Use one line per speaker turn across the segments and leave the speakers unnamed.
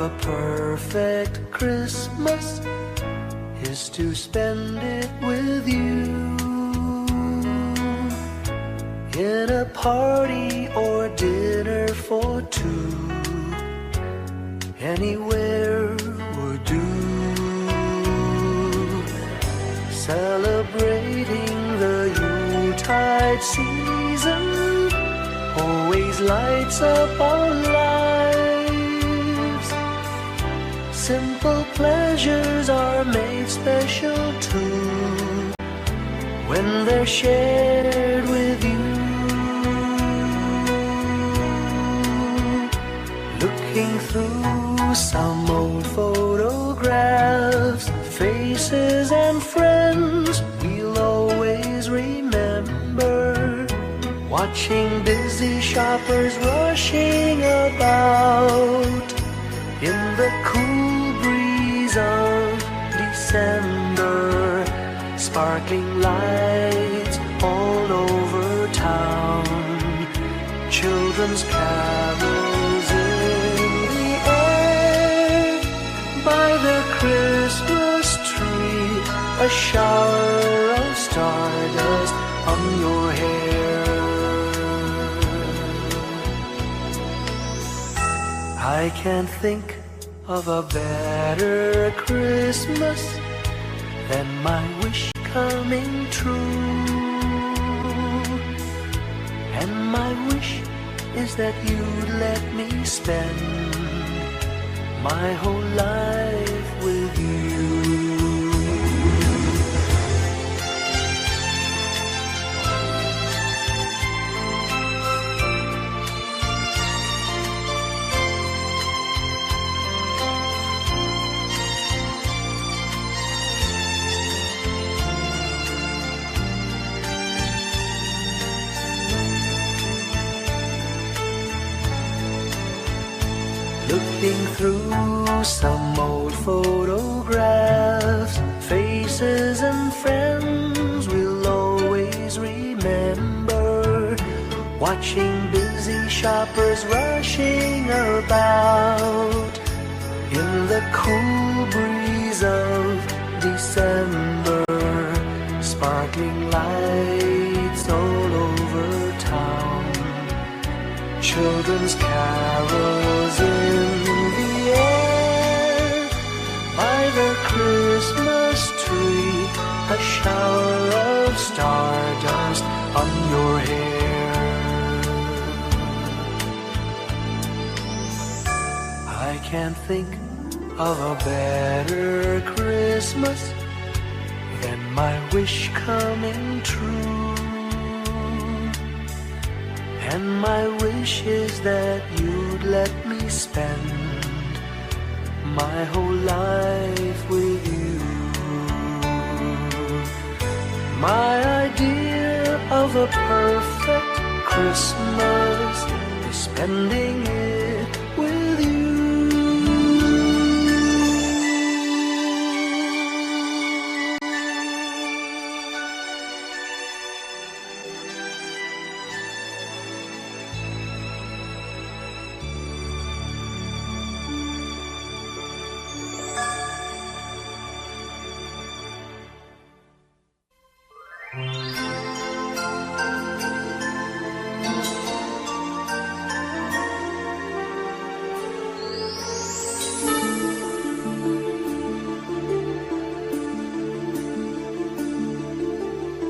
a perfect Christmas is to spend it with you, in a party or dinner for two. Anywhere would do. Celebrating the Yuletide season always lights up our lives. Simple pleasures are made special too when they're shared with you. Looking through some old photographs, faces and friends we'll always remember. Watching busy shoppers rushing about in the cool breeze of December. Sparkling lights all over town, children's carols in the air. By the Christmas tree, a shower of stardust on your hair. I can't think of a better Christmas than my wish coming true. And my wish is that you'd let me spend my whole life with you. Looking through some old photographs, faces and friends we'll always remember. Watching busy shoppers rushing about in the cool breeze of December. Sparkling lights all over town, children's carols in the air. By the Christmas tree, a shower of stardust on your hair. I can't think of a better Christmas than my wish coming true. And my wish is that you'd let me spend my whole life with you. My idea of a perfect Christmas is spending it with you.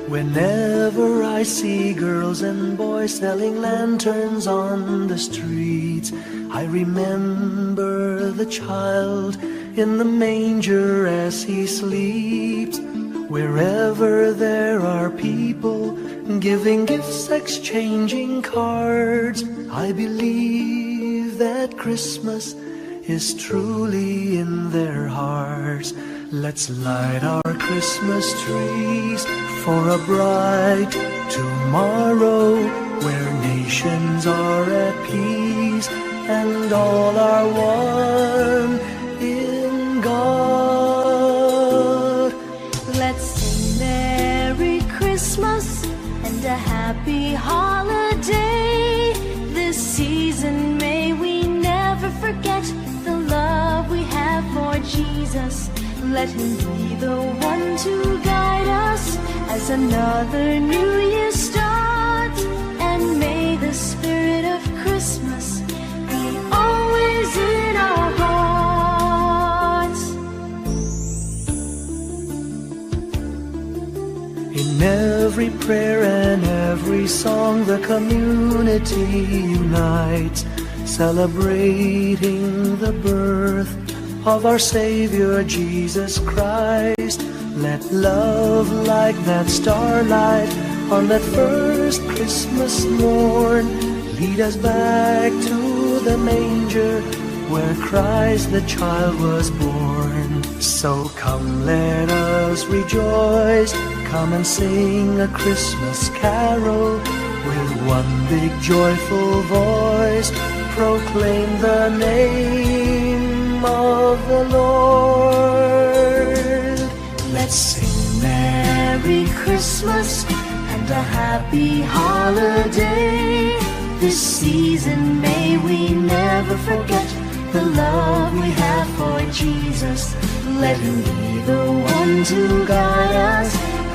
Whenever I see girls and boys selling lanterns on the streets, I remember the child in the manger as he sleeps. Wherever there are people giving gifts, exchanging cards, I believe that Christmas is truly in their hearts. Let's light our Christmas trees for a bright tomorrow, where nations are at peace and all are one in God.
Let's sing Merry Christmas and a happy holiday. This season may we never forget the love love we have for Jesus. Let him be the one to guide us as another new year starts. And may the spirit of Christmas be always in our hearts.
In every prayer and every song, the community unites, celebrating the birth of our Savior Jesus Christ. Let love like that starlight on that first Christmas morn lead us back to the manger where Christ the child was born. So come, let us rejoice, come and sing a Christmas carol with one big joyful voice. Proclaim the name of the Lord.
Let's sing Merry Christmas and a happy holiday. This season may we never forget the love we have for Jesus. Let him be the one to guide us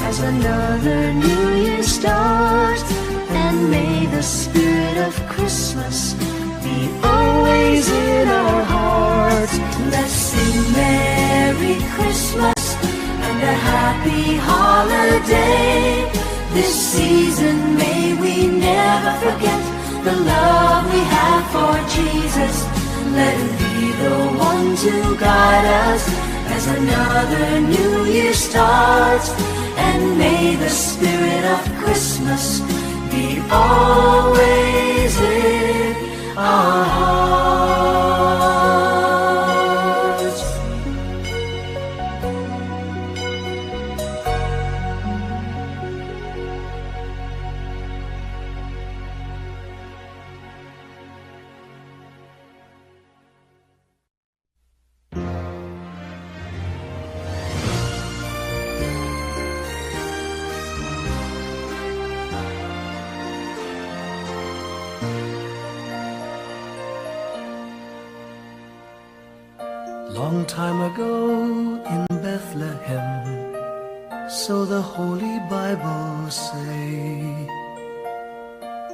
as another new year starts. And may the spirit of Christmas be always in our hearts. Let's sing Merry Christmas and a happy holiday. This season may we never forget the love we have for Jesus. Let him be the one to guide us as another new year starts. And may the spirit of Christmas be always in our hearts. Long time ago in Bethlehem, so the Holy Bible say,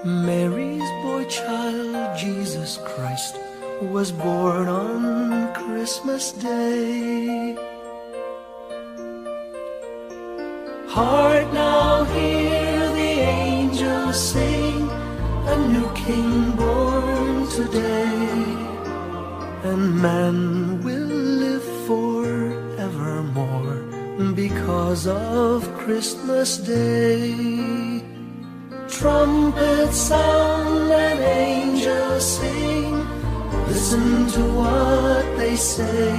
Mary's boy child, Jesus Christ, was born on Christmas Day. Hark now, hear the angels sing, a new King born today, and man will live forevermore because of Christmas Day. Trumpets sound and angels sing, listen to what they say,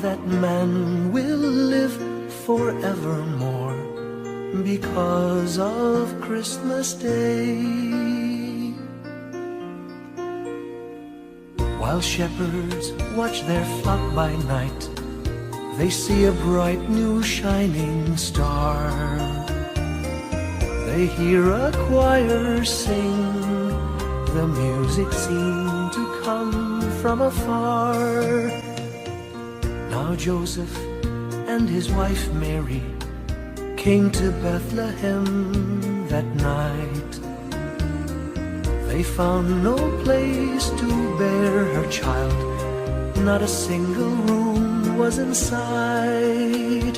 that man will live forevermore because of Christmas Day. While shepherds watch their flock by night, they see a bright new shining star. They hear a choir sing, the music seemed to come from afar. Now Joseph and his wife Mary came to Bethlehem that night. They found no place to bear her child, not a single room was in sight.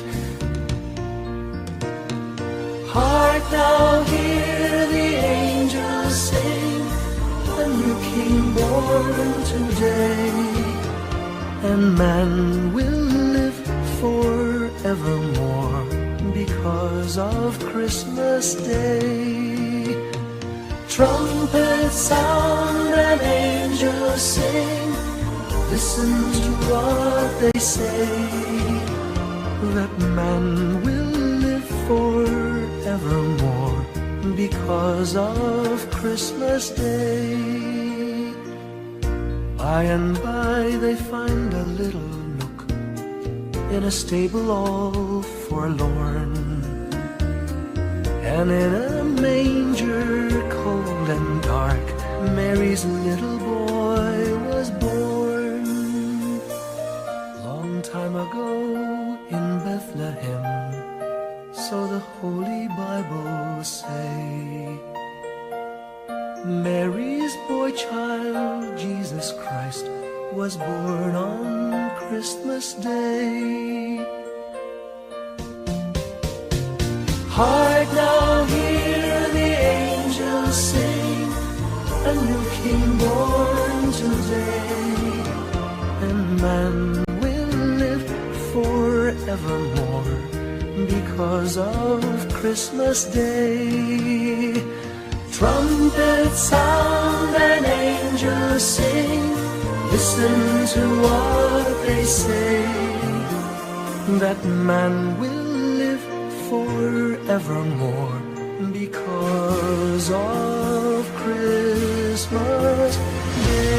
Hark now, hear the angels sing, a new King born today, and man will live forevermore because of Christmas Day. Trumpets sound and angels sing, listen to what they say, that man will live forevermore because of Christmas Day. By and by they find a little nook in a stable all forlorn, and in a manger cold and dark, Mary's little boy was born.
ago in Bethlehem, so the Holy Bible say, Mary's boy child, Jesus Christ, was born on Christmas Day. Hark now, hear the angels sing, a new King born today, and man will live forevermore because of Christmas Day. Trumpets sound and angels sing, listen to what they say, that man will live forevermore because of Christmas Day.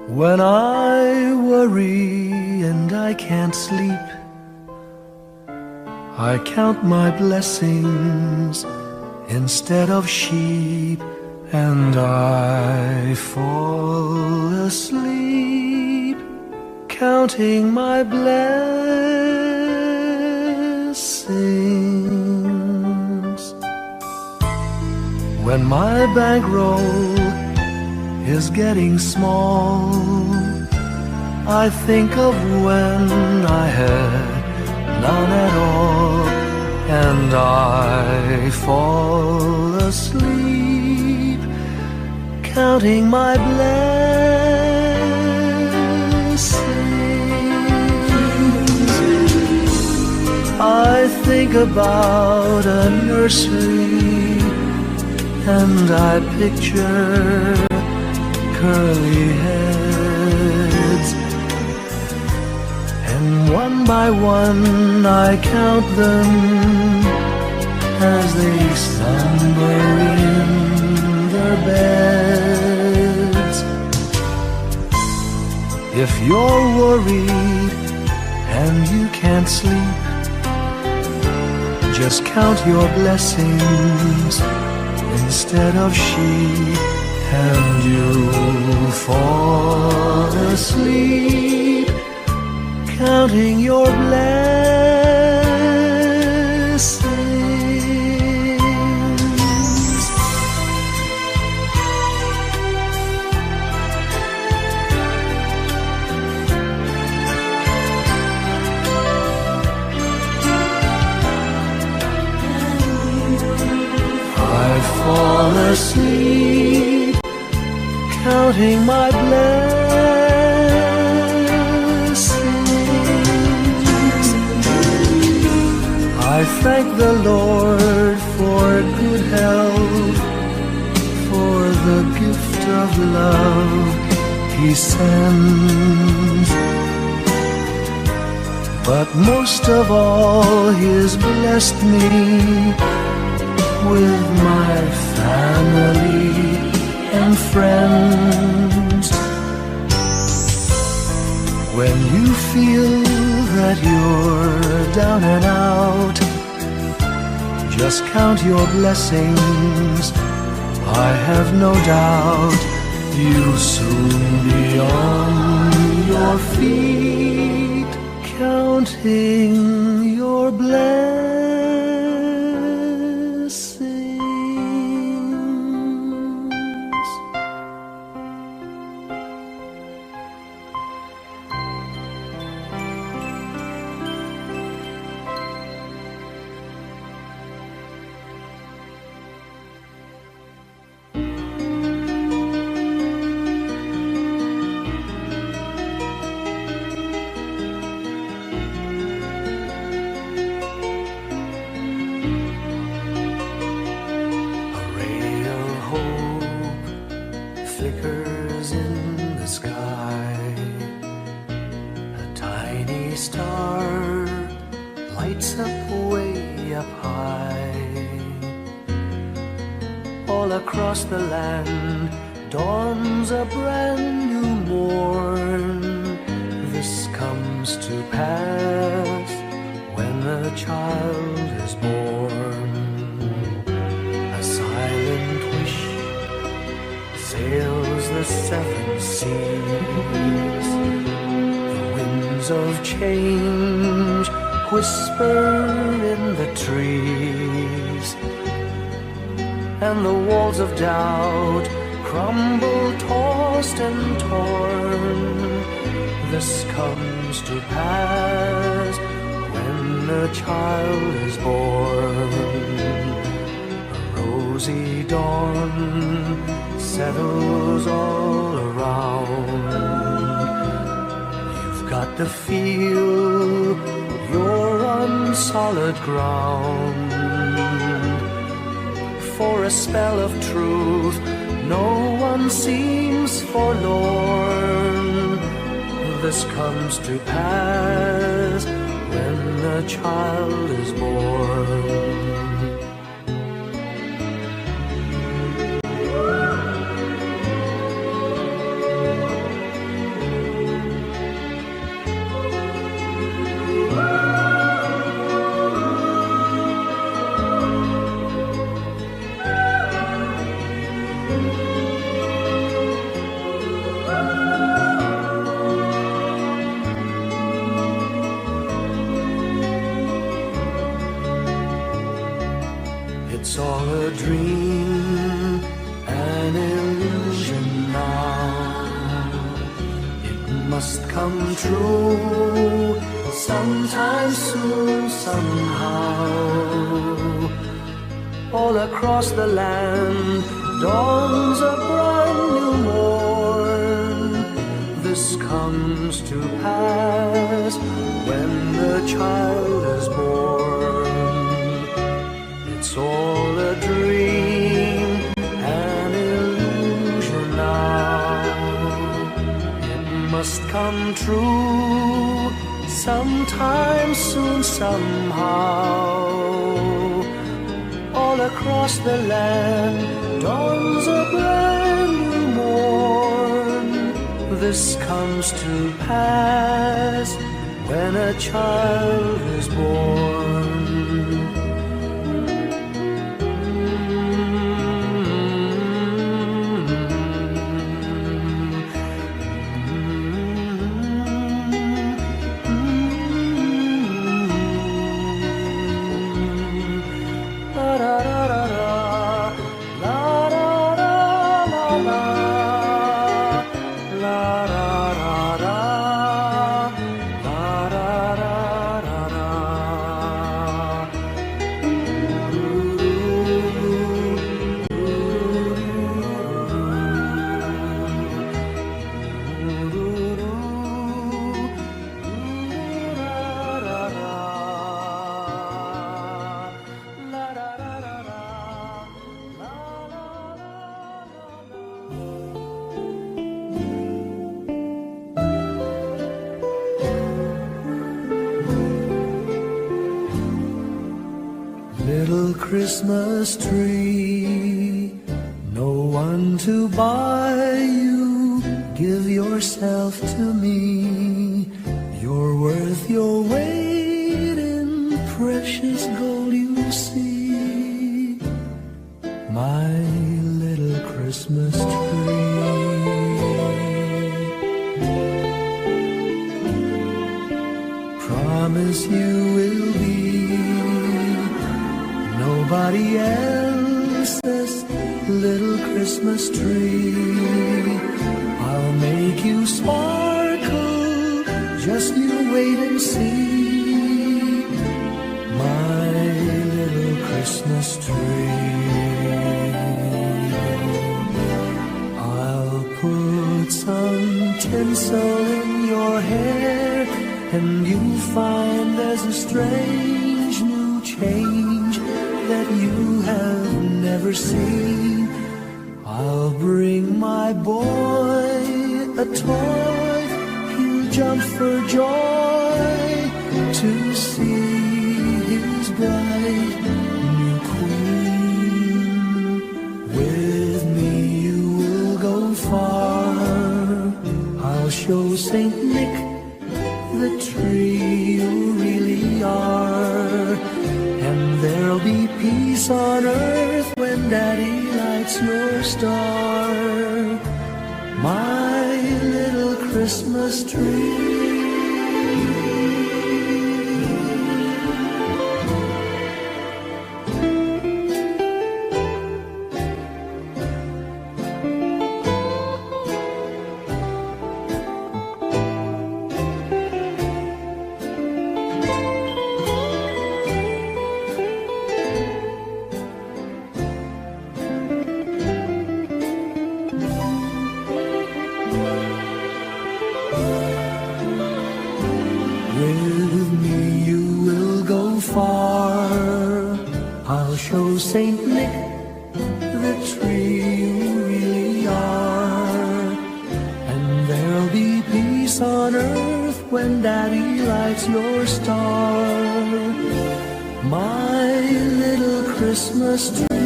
When I worry and I can't sleep, I count my blessings instead of sheep, and I fall asleep counting my blessings. When my bankroll is getting small, I think of when I had none at all, and I fall asleep counting my blessings. I think about a nursery, and I picture curly heads, and one by one I count them as they slumber in their beds. If you're worried and you can't sleep, just count your blessings instead of sheep, and you'll fall asleep counting your blessings. I fall asleep counting my blessings. I thank the Lord for good health, for the gift of love He sends, but most of all He's blessed me with my family and friends. When you feel that you're down and out, just count your blessings. I have no doubt you'll soon be on your feet, counting your blessings. star lights up way up high. All across the land dawns a brand new morn. This comes to pass when a child is born. A silent wish sails the seven seas. The winds of change whisper in the trees, and the walls of doubt crumble, tossed and torn. This comes to pass when a child is born. A rosy dawn settles all around. You've got to feel you're on solid ground. For a spell of truth, no one seems forlorn. This comes to pass when a child is born. It's all a dream, an illusion now. It must come true sometime soon, somehow. All across the land dawns a brand new morn. This comes to pass when the child is born. It's all a dream, an illusion now. It must come true sometime soon, somehow. All across the land dawns a brand new morn. This comes to pass when a child is born. Little Christmas tree, no one to buy you. Give yourself to me. You're worth your weight in precious gold, you see. My little Christmas tree. Promise you will be nobody else's little Christmas tree. I'll make you sparkle, just you wait and see. My little Christmas tree. I'll put some tinsel in your hair, and you'll find there's a strange new change that you have never seen. I'll bring my boy a toy, he'll jump for joy to see his bright new queen. With me you will go far. I'll show Saint Nick the tree you really are. And there'll be peace on earth when Daddy lights your star. My little Christmas tree. With me you will go far. I'll show Saint Nick the tree you really are. And there'll be peace on earth when Daddy lights your star. My little Christmas tree.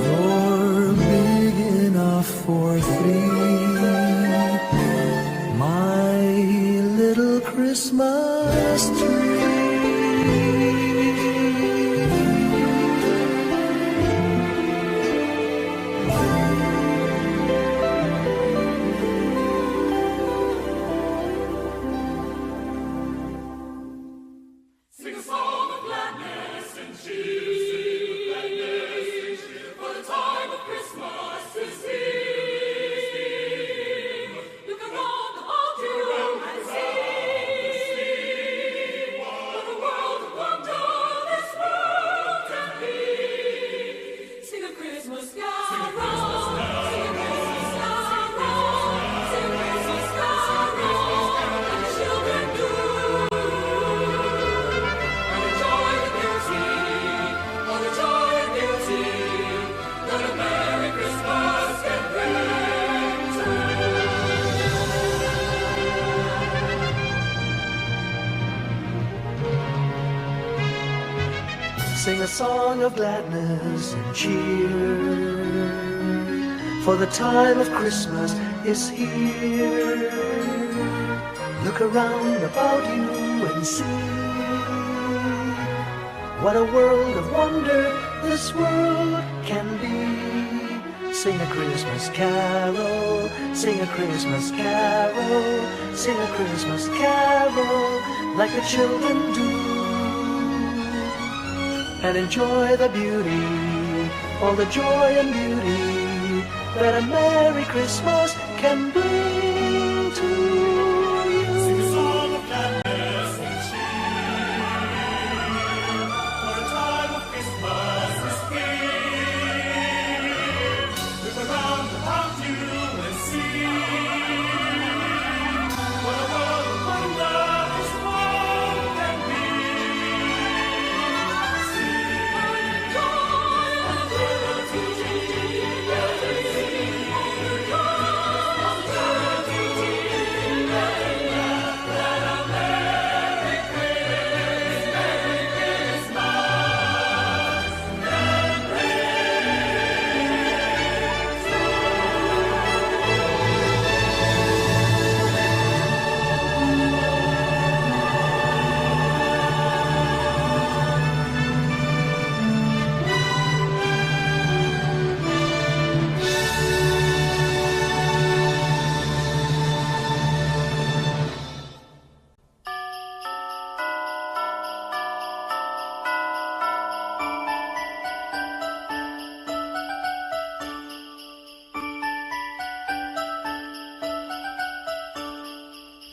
You're big enough for three. My little Christmas tree.
Sing a song of gladness and cheer, for the time of Christmas is here. Look around about you and see what a world of wonder this world can be. Sing a Christmas carol, sing a Christmas carol, sing a Christmas carol, and the children do.
Sing a song of gladness and cheer, for the time of Christmas is here. Look around about you and see what a world of wonder this world can be. Sing a Christmas carol, sing a Christmas carol, sing a Christmas carol like the children do. And enjoy the beauty, all the joy and beauty that a Merry Christmas can bring to you.
Sing a song of gladness and cheer, for the time of Christmas is here. Look around about you and see what a world of wonder this world can be.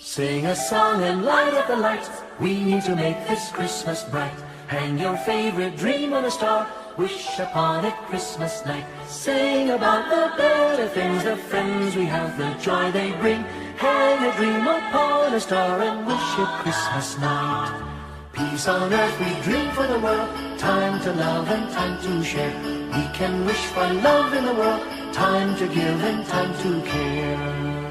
Sing a song and light up the lights. We need to make this Christmas bright. Hang your favorite dream on a star. Wish upon it Christmas night. Sing about the better things, the friends we have, the joy they bring. Hang a dream upon a star and wish it Christmas night. Peace on earth we dream for the world. Time to love and time to share. We can wish for love in the world. Time to give and time to care.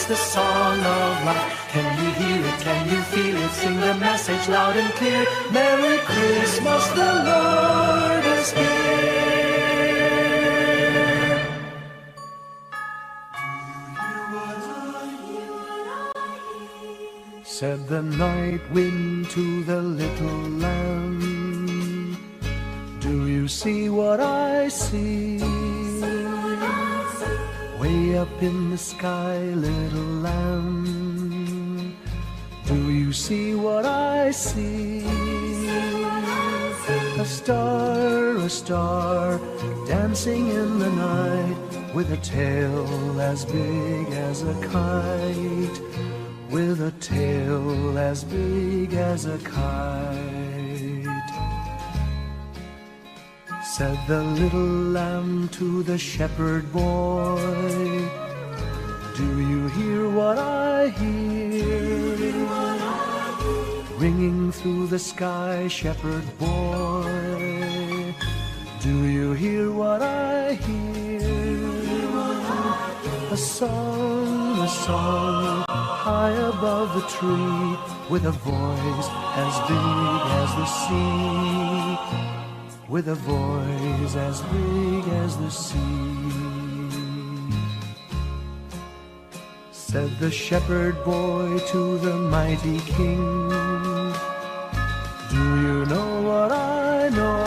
it's the song of life. Can you hear it? Can you feel it? Sing the message loud and clear. Merry Christmas, the Lord is here. Said the night wind to the little lamb, do you see what I see? Way up in the sky, little lamb, do you see what I see? A star, dancing in the night, with a tail as big as a kite, with a tail as big as a kite. Said the little lamb to the shepherd boy, do you hear what I hear? Ringing through the sky, shepherd boy, do you hear what I hear? A song, high above the tree, with a voice as big as the sea, with a voice as big as the sea. Said the shepherd boy to the mighty king, do you know what I know?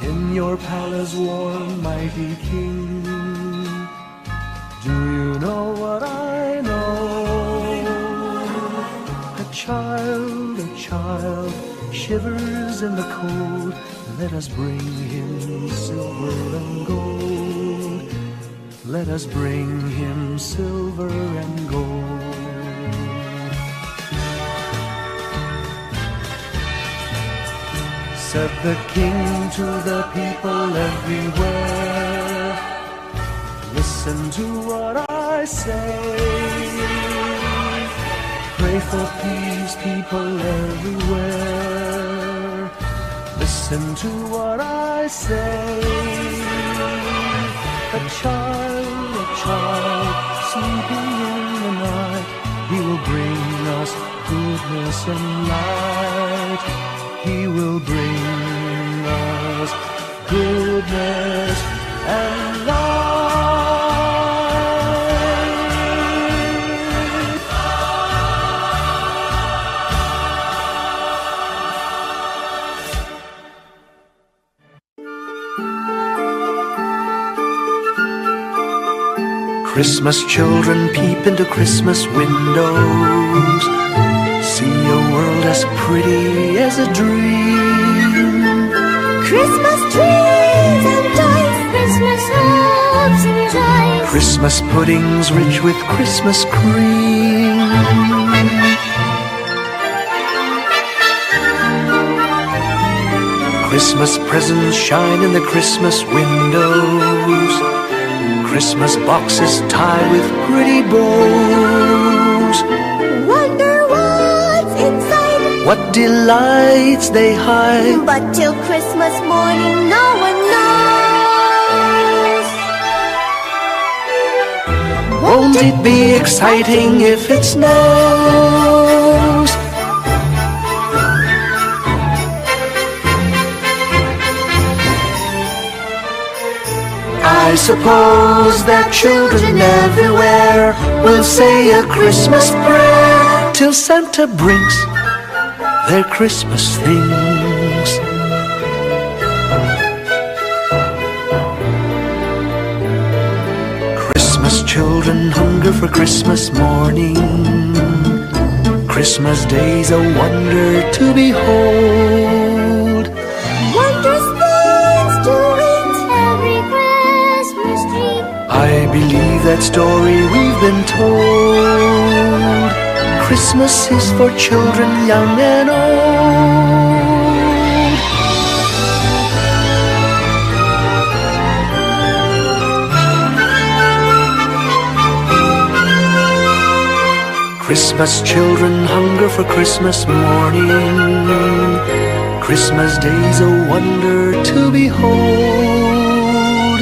In your palace warm, mighty king, do you know what I know? A child shivers in the cold. Let us bring him silver and gold. Let us bring him silver and gold. Said the king to the people everywhere, listen to what I say. Pray for peace, people everywhere. Listen to what I say. A child sleeping in the night, he will bring us goodness and light. He will bring us goodness and light. Christmas children peep into Christmas windows, see a world as pretty as a dream.
Christmas trees and toys, Christmas hopes and joys,
Christmas puddings rich with Christmas cream. Christmas presents shine in the Christmas windows, Christmas boxes tied with pretty bows.
Wonder what's inside,
what delights they hide.
but till Christmas morning no one knows.
Won't it be exciting if it snows? I suppose that children everywhere will say a Christmas prayer till Santa brings their Christmas things. Christmas children hunger for Christmas morning. Christmas day's a wonder to behold.
Wondrous things to eat every Christmas tree.
I believe that story we've been told. Christmas is for children young and old. Christmas children hunger for Christmas morning. Christmas day's a wonder to behold.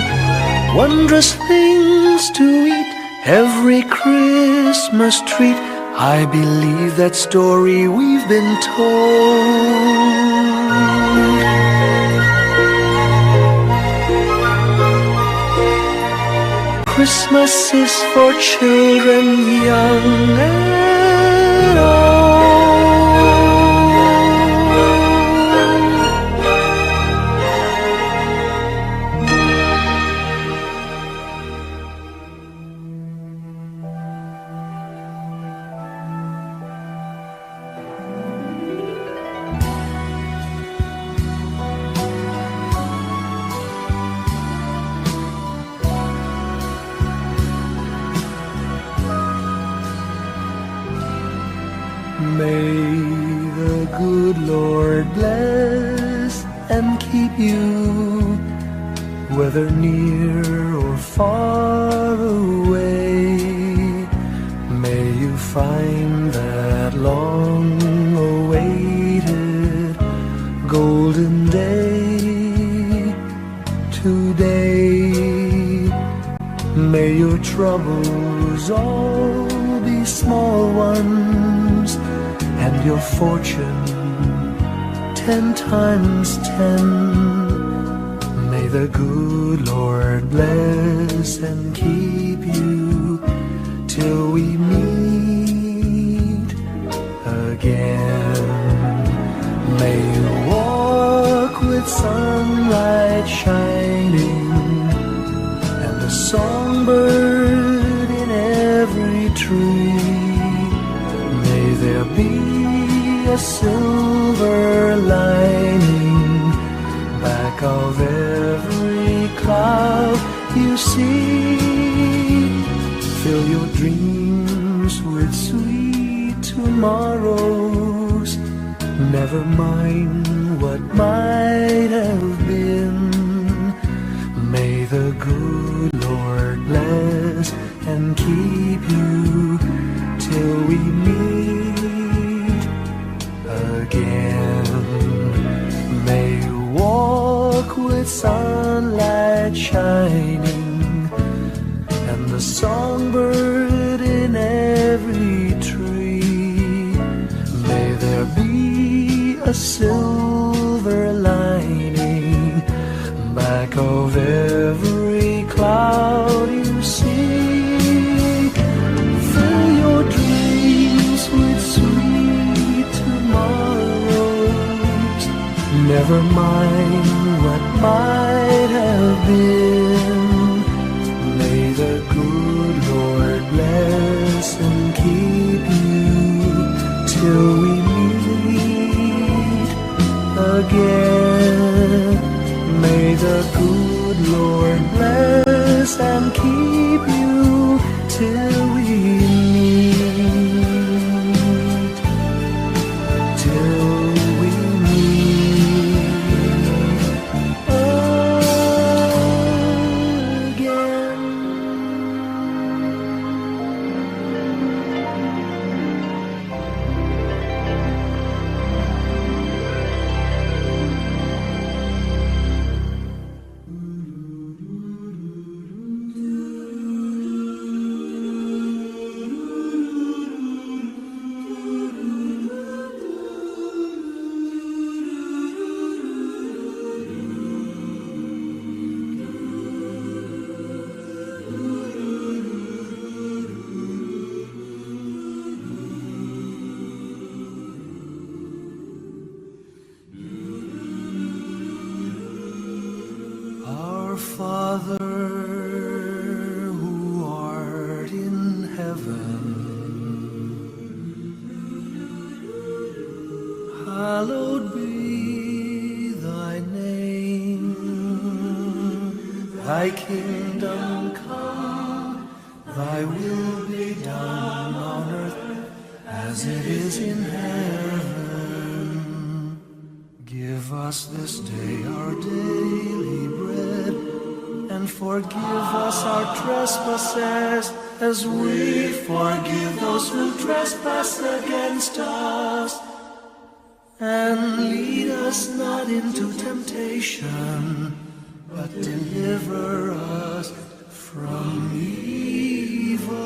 Wondrous things to eat every Christmas treat. I believe that story we've been told. Christmas is for children young and old. May the good Lord bless and keep you, whether near or far away. May you find that long-awaited golden day today. May your troubles all be small ones, and your fortune 10 times 10. May the good Lord bless and keep you till we meet again. May you walk with sunlight shining and a songbird in every tree. May there be a silver lining back of every cloud you see. Fill your dreams with sweet tomorrows. Never mind what might have been. May the good Lord bless and keep you till we meet again. May you walk with sunlight shining and the songbird in every tree. May there be a silver lining back of every cloud you see. Fill your dreams with sweet tomorrows. Never mind what might have been. May the good Lord bless and keep you till we meet again. May the good Lord bless and keep you till we meet, till we meet again. Our Father who art in heaven, hallowed be thy name. Thy kingdom come, thy will be done on earth as it is in heaven. Give us this day our daily bread, and forgive us our trespasses as we forgive those who trespass against us. And lead us not into temptation, but deliver us from evil.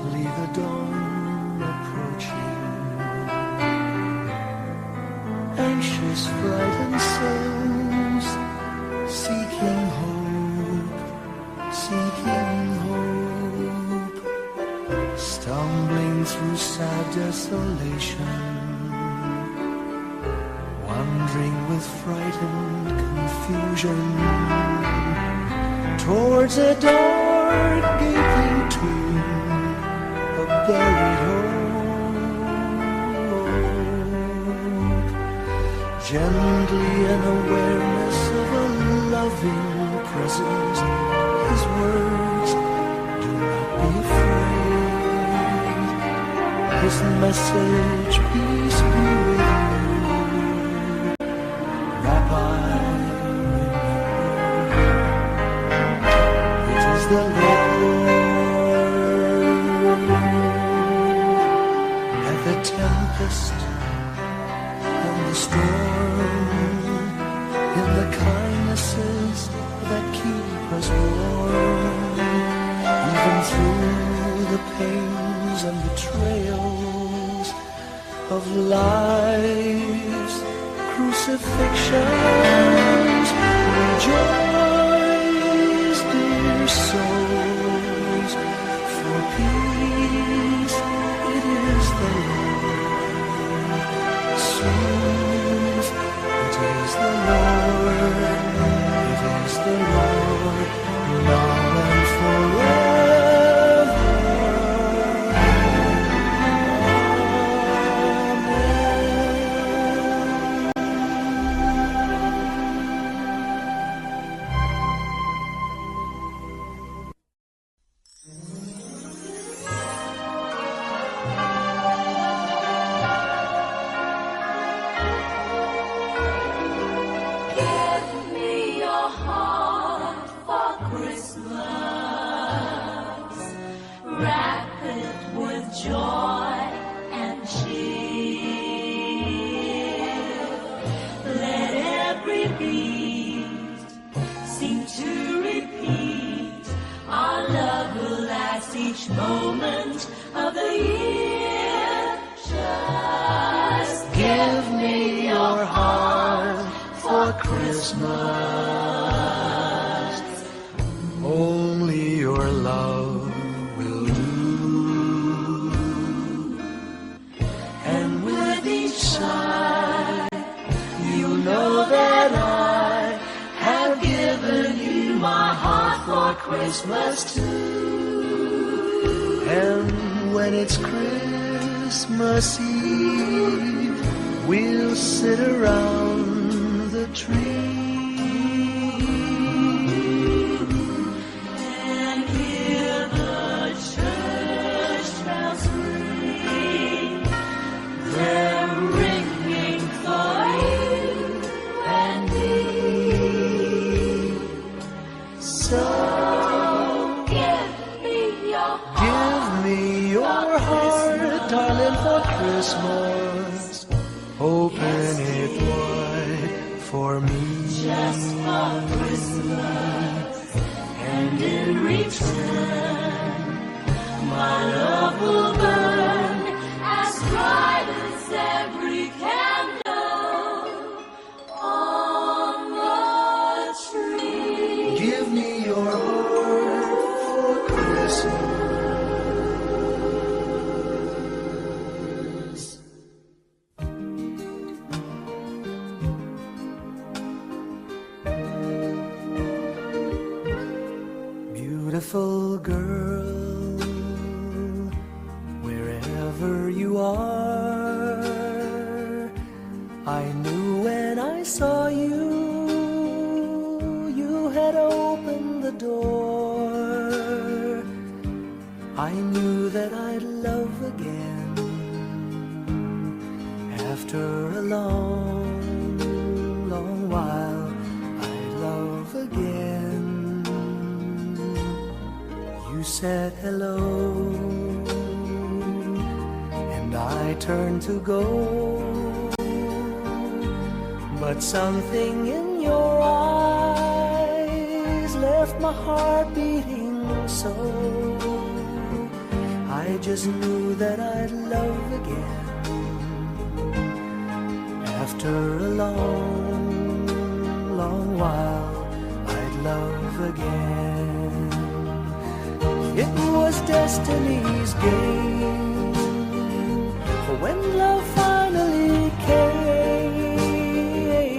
softly the dawn approaching, anxious, frightened souls seeking hope, stumbling through sad desolation, wandering with frightened confusion towards a dark gaping tomb, a buried hope. Gently an awareness of a loving presence, his words, do not be afraid. His message, peace be with you. Rabbi, it is the Lord. And the tempest and the storm, in the kindnesses that keep us warm, even through the pains and betrayals of life's crucifixions. Rejoice, dear souls, for peace it is the Lord. Souls, it is the Lord, it is the Lord, now and forever.
Give me your heart for Christmas. Wrap it with joy and cheer. Let every beat seem to repeat. Our love will last each moment of the year. Just give me your heart for Christmas.
Only your love will do.
And with each sigh, you know that I have given you my heart for Christmas too.
And when it's Christmas Eve, we'll sit around the tree
And hear the church bells ring. They're ringing for you and me. So give me your heart.
Give me your heart, darling, for Christmas. Open it wide for me.
Just for Christmas, and in return, my love will burn as bright as every candle on the tree.
Give me your heart for Christmas. Beautiful girl, wherever you are, I knew when I saw you, you had opened the door. I knew that I'd love again after a long, long while. I'd love again. You said hello, and I turned to go, but something in your eyes left my heart beating so. I just knew that I'd love again. After a long, long while, I'd love again. It was destiny's game, for when love finally came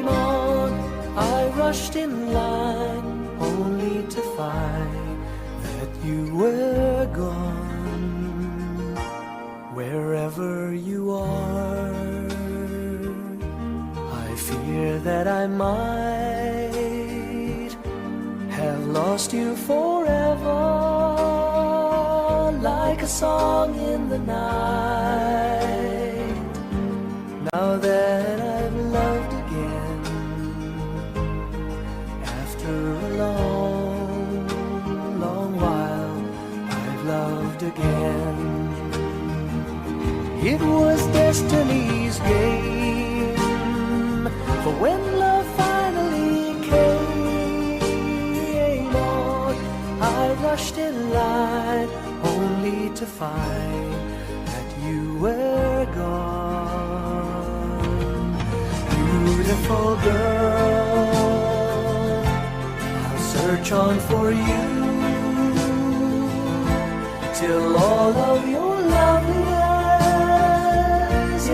on, I rushed in line only to find that you were gone. Wherever you are, I fear that I might have lost you forever, like a song in the night. Now that I've loved again, after a long, long while, I've loved again. It was destiny's game, for when love finally came on, I rushed in line only to find that you were gone. Beautiful girl, I'll search on for you till all of your loveliness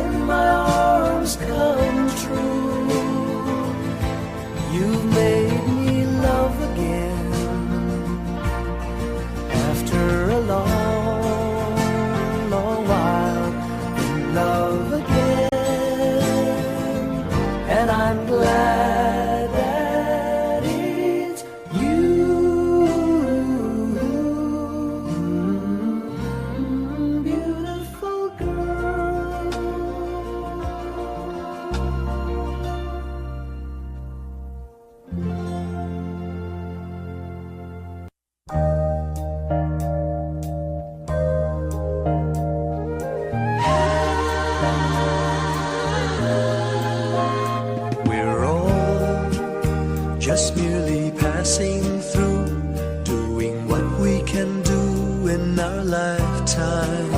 in my arms come true. You've made me love again after a long, long while, in love again, and I'm glad that it's you. Beautiful girl. We're all just merely passing through, doing what we can do in our lifetime.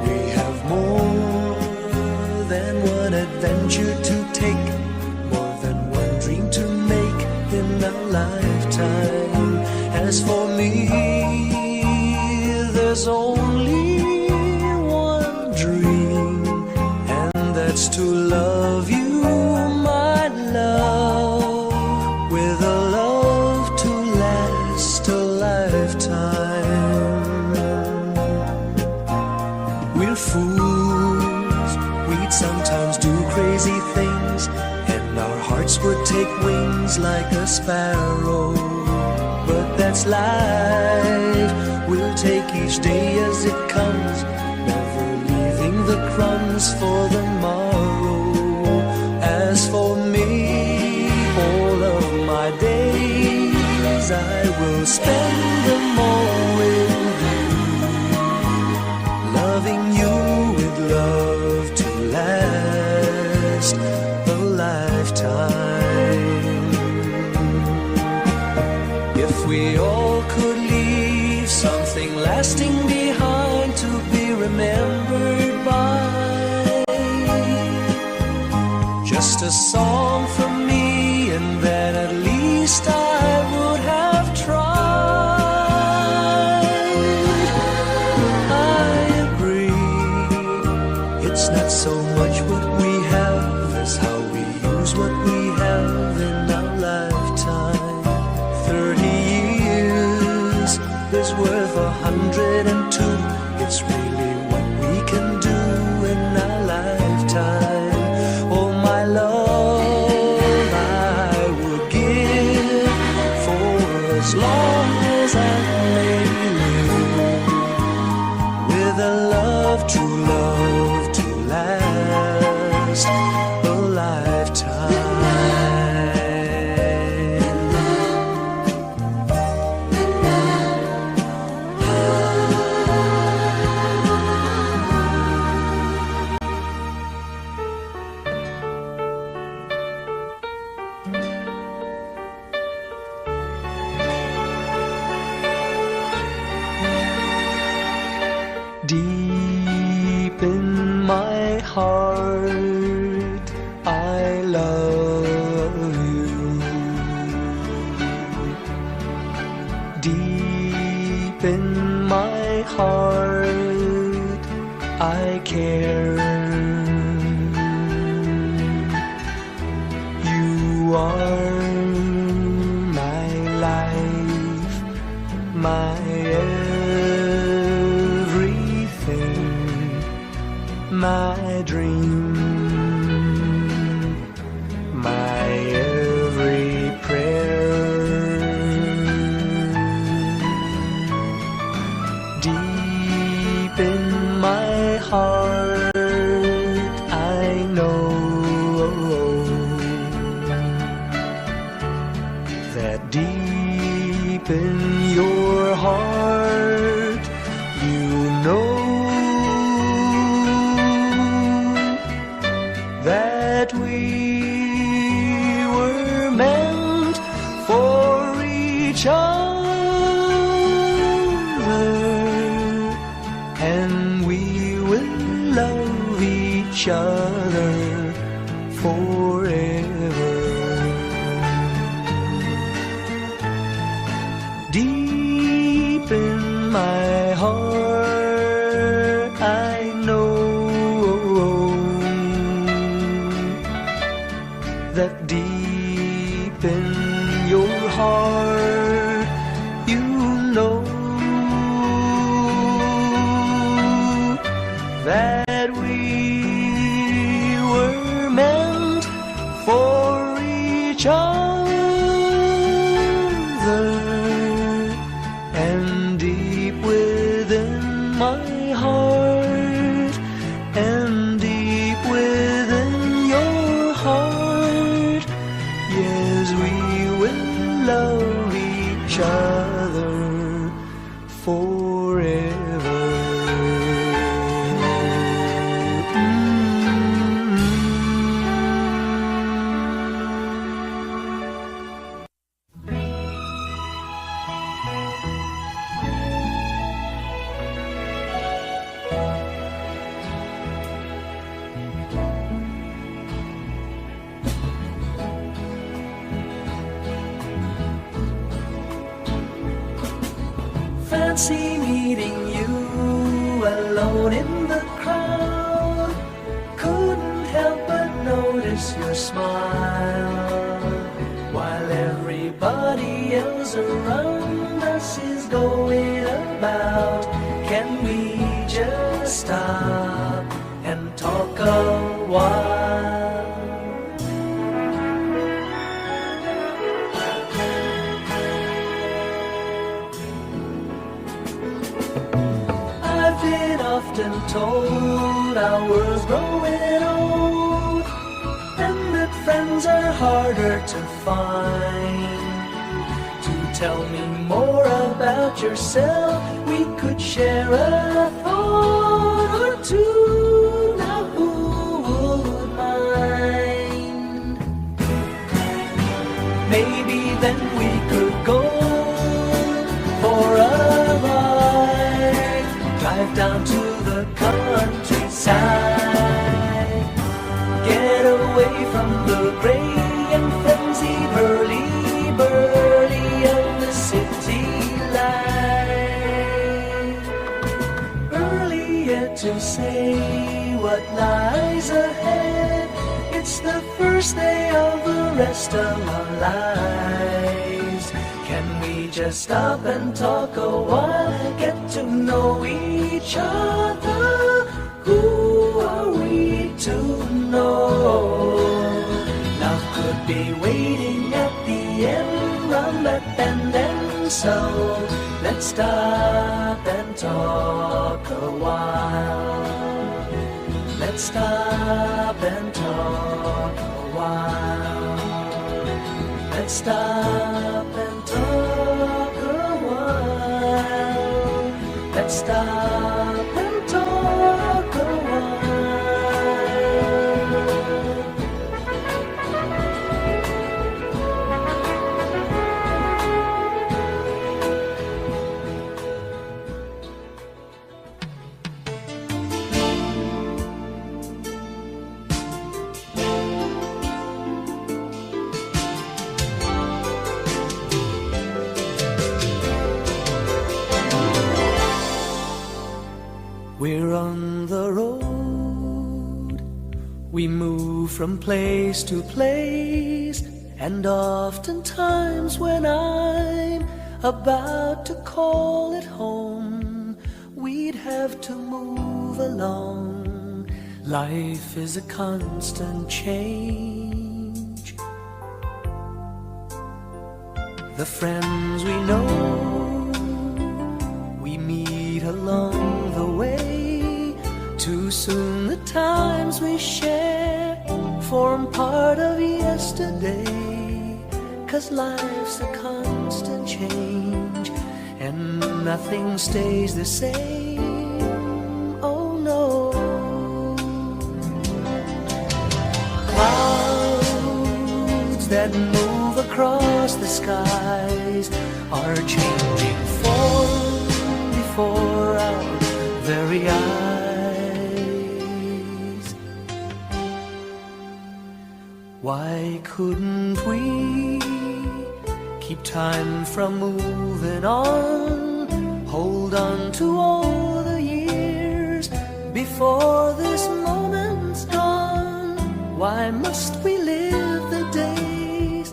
We have more than one adventure to take, more than one dream to make in our lifetime. As for me, there's only one dream, and that's to love you, my love, with a love to last a lifetime. We're fools, we'd sometimes do crazy things, and our hearts would take wings like a sparrow. But that's life, we'll take each day as it comes, never leaving the crumbs for the morrow. As for me, all of my days I will spend them all with you, loving you with love to last a lifetime. If we all could leave something lasting behind to be remembered by, just a song from me, and then at least I would have tried. I agree, it's not so much what we have as how we use what we have in our lifetime. 30 years is worth 102. It's really what we can do in our lifetime. Oh, my love, I would give for as long as I may live, with a love, true love to last a lifetime. in my heart I care. You are my life, my everything, my dream, my every prayer. Deep in my heart I know that deep in your heart you know that we were meant for each other, and we will love each other forever. Deep in my heart I know that deep in your heart you know that we were meant for each other, and deep within my heart and deep within your heart, yes, we will love each other forever. Fancy meeting you alone in the crowd. Couldn't help but notice your smile, while everybody else around us is going about. Can we just stop and talk a while? I've been often told our world's growing old, and that friends are harder to find. To tell me more about yourself, we could share a thought or two. Now who would mind? Maybe then we could go for a ride, drive down to the countryside, get away from the gray and frenzied hurly-burly of the city life. Early yet to say what lies ahead, it's the first day of the rest of our lives. Can we just stop and talk a while, get to know each other? Who are we to know? Love could be waiting at the end, round that bend, and so let's stop and talk a while. Let's stop and talk a while. Let's stop and talk a while. Let's stop and talk a while. We're on the road, we move from place to place, and oftentimes when I'm about to call it home, we'd have to move along. Life is a constant change. The friends we know, we meet along the way. Too soon the times we share form part of yesterday. 'Cause life's a constant change, and nothing stays the same. Oh no. Clouds that move across the skies are changing form before our very eyes. Why couldn't we keep time from moving on? Hold on to all the years before this moment's gone. Why must we live the days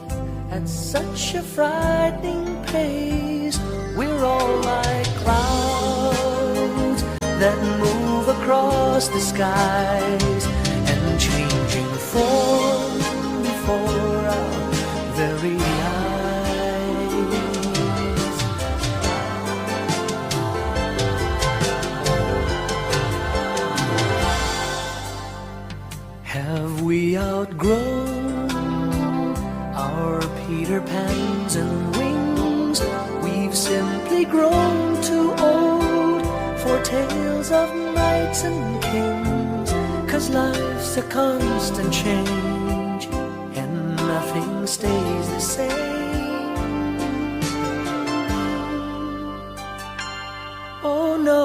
at such a frightening pace? We're all like clouds that move across the skies and changing form before our very eyes. Have we outgrown our Peter Pans and wings? We've simply grown too old for tales of knights and kings. 'Cause life's a constant change, and nothing stays the same. Oh no.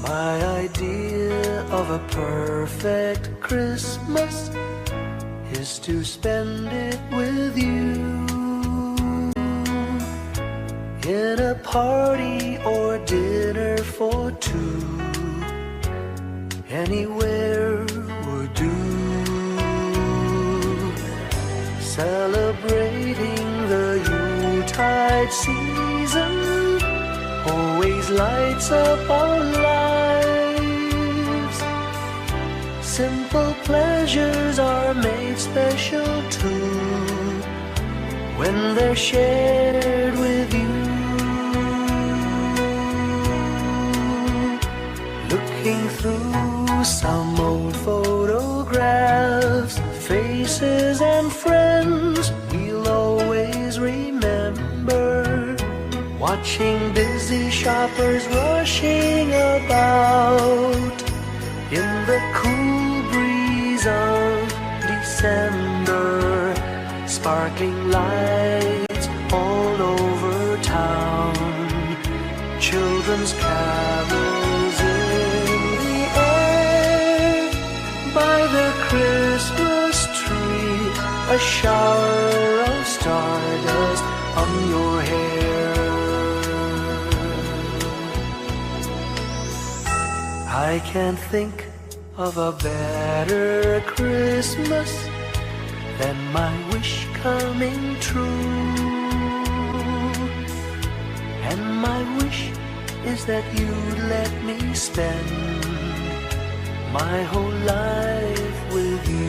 My idea of a perfect Christmas is to spend it with you, in a party or dinner for two. Anywhere would do. Celebrating the Yuletide season always lights up our lives. Simple pleasures are made special too when they're shared with you. Looking through some old photographs, faces and friends we'll always remember. Watching busy shoppers rushing about in the cool breeze of December. Sparkling lights all over town, children's carols in the air. By the Christmas tree, a shower of stardust on your hair. I can't think of a better Christmas than my wish coming true. And my wish is that you'd let me spend my whole life with you.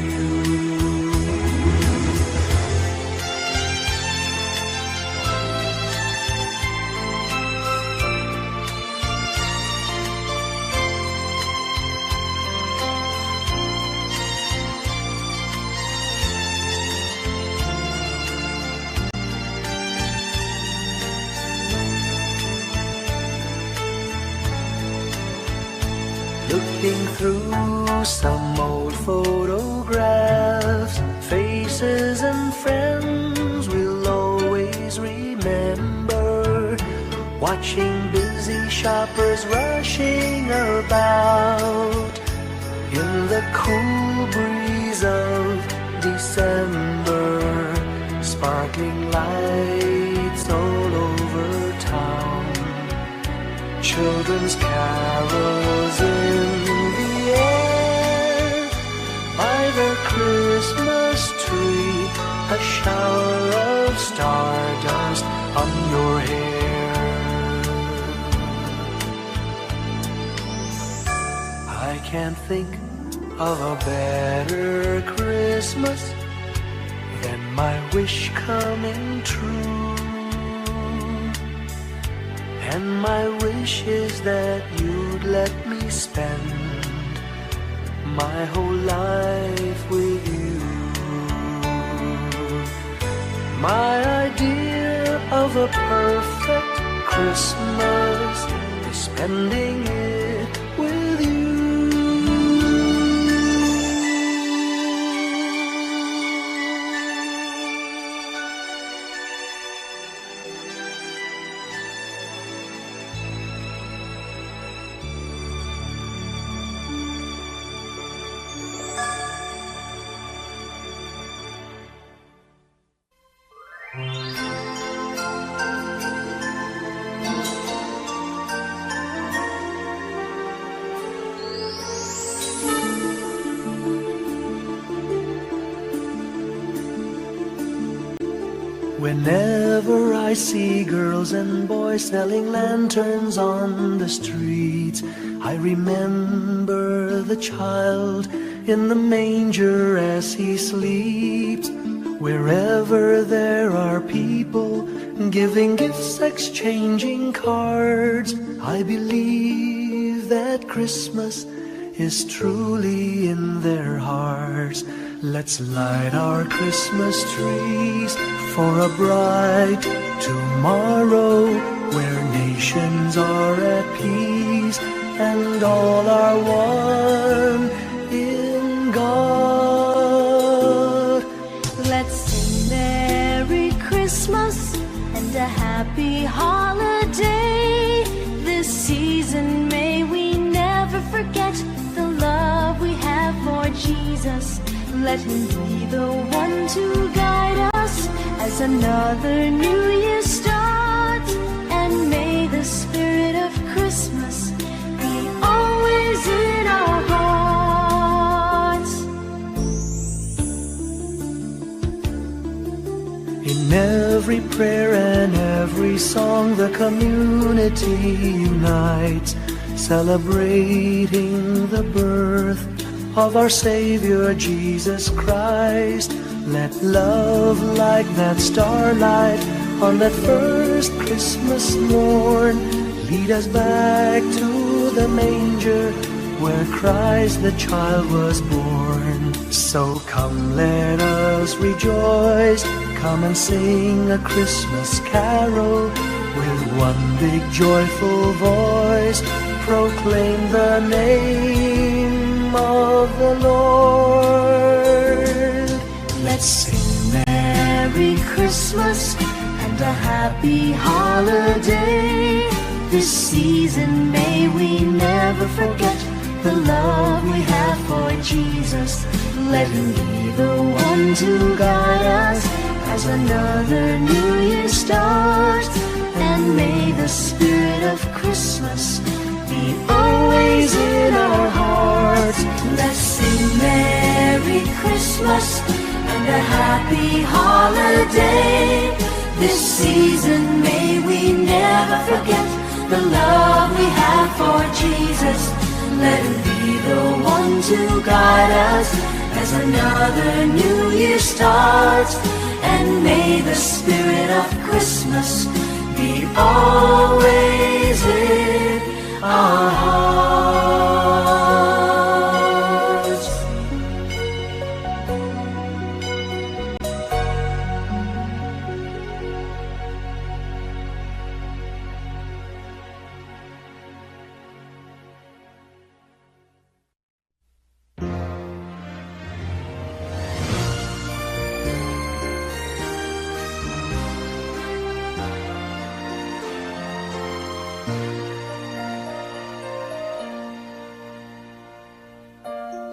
Looking through some old photographs, faces and friends we'll always remember. Watching busy shoppers rushing about in the cool breeze of December. Sparkling lights all over town, children's carols in the air. By the Christmas tree, a shower of stardust on your hair. I can't think of a better Christmas than my wish coming true. And my wish is that you'd let me spend my whole life with you. My idea of a perfect Christmas is spending it with you. Whenever I see girls and boys selling lanterns on the streets, I remember the child in the manger as he sleeps. Wherever there are people giving gifts, exchanging cards, I believe that Christmas is truly in their hearts. Let's light our Christmas trees for a bright tomorrow, where nations are at peace and all are one in God.
Let's sing Merry Christmas and a Happy Holiday. This season may we never forget the love we have for Jesus. Let him be the one to guide us as another new year starts. And may the spirit of Christmas be always in our hearts.
In every prayer and every song, the community unites, celebrating the birth of our Savior Jesus Christ. Let love like that starlight on that first Christmas morn lead us back to the manger where Christ the child was born. So come, let us rejoice, come and sing a Christmas carol with one big joyful voice. Proclaim the name of the Lord.
Let's sing Merry Christmas and a Happy Holiday. This season may we never forget the love we have for Jesus. Let him be the one to guide us as another new year starts. And may the spirit of Christmas be always in our hearts. Let's sing Merry Christmas and a Happy Holiday. This season may we never forget the love we have for Jesus. Let him be the one to guide us as another new year starts. And may the spirit of Christmas be always in our hearts.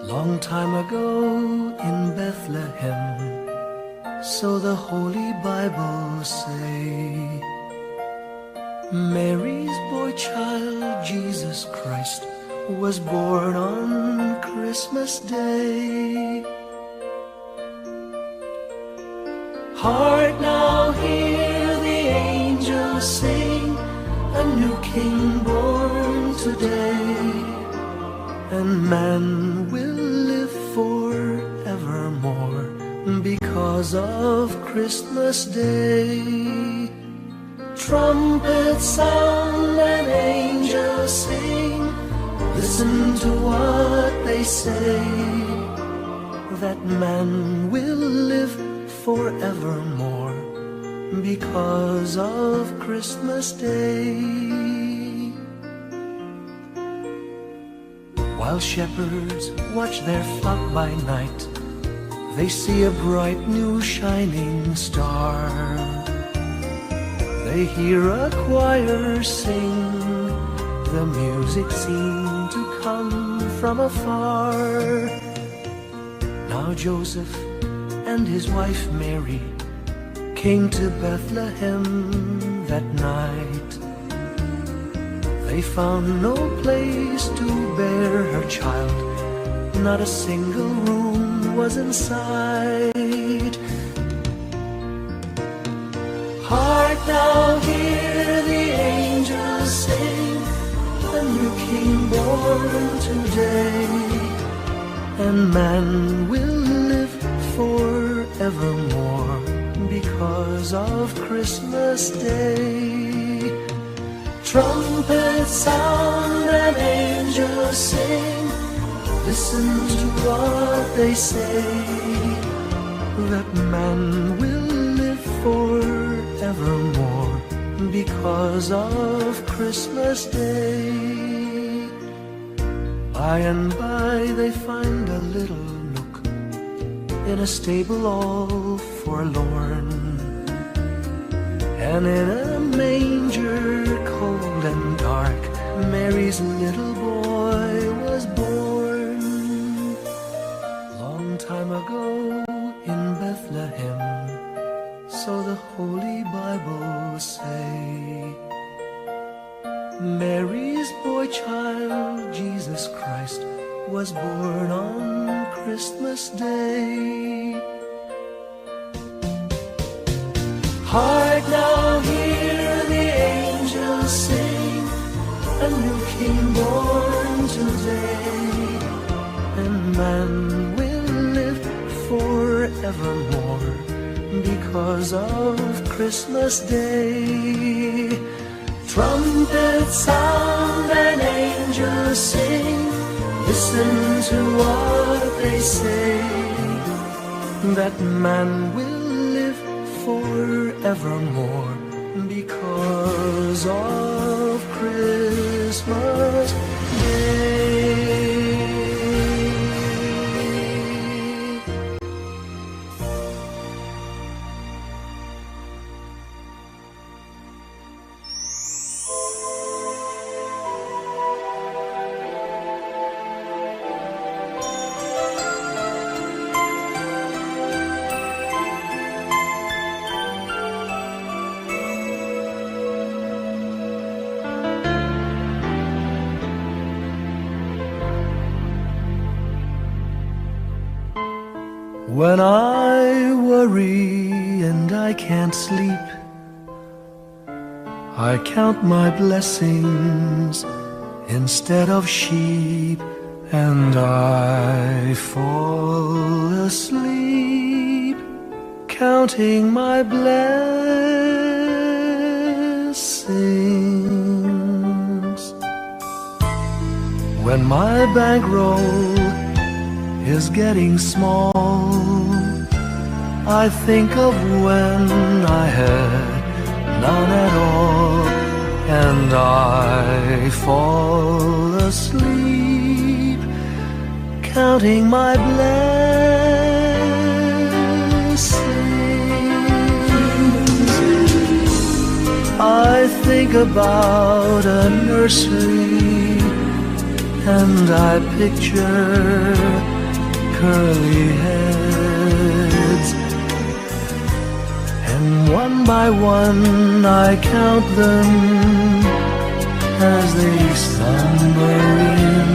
Long time ago in Bethlehem, so the Holy Bible say, Mary's boy child, Jesus Christ, was born on Christmas Day. Hark now, hear the angels sing, a new King born today, and man will live forevermore because of Christmas Day. Trumpets sound and angels sing, listen to what they say, that man will live forevermore because of Christmas Day. While shepherds watch their flock by night, they see a bright new shining star. They hear a choir sing, the music seemed to come from afar. Now Joseph and his wife Mary came to Bethlehem that night. They found no place to bear her child, not a single room was in sight. Hark now, hear the angels sing, a new King born today, and man will live forevermore because of Christmas Day. Trumpets sound and angels sing, listen to what they say, that man will live forevermore because of Christmas Day. By and by they find a little nook in a stable all forlorn, and in a manger cold and dark, Mary's little boy was born. Long time ago in Bethlehem, so the Holy Bible say, Mary's boy child, Jesus Christ, was born on Christmas Day. Hark now, hear the angels sing, a new King born today, and man will live forevermore because of Christmas Day. Trumpets sound and angels sing, listen to what they say, that man will live forevermore because of Christmas Day. When I worry and I can't sleep, I count my blessings instead of sheep, and I fall asleep counting my blessings. When my bankroll is getting small, I think of when I had none at all, and I fall asleep counting my blessings. I think about a nursery, and I picture curly heads, and one by one I count them as they slumber in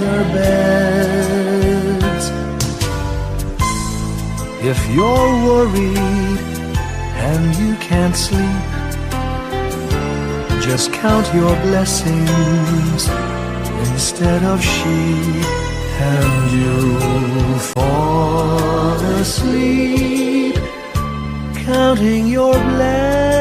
their beds. If you're worried and you can't sleep, just count your blessings instead of sheep, and you'll fall asleep counting your blessings.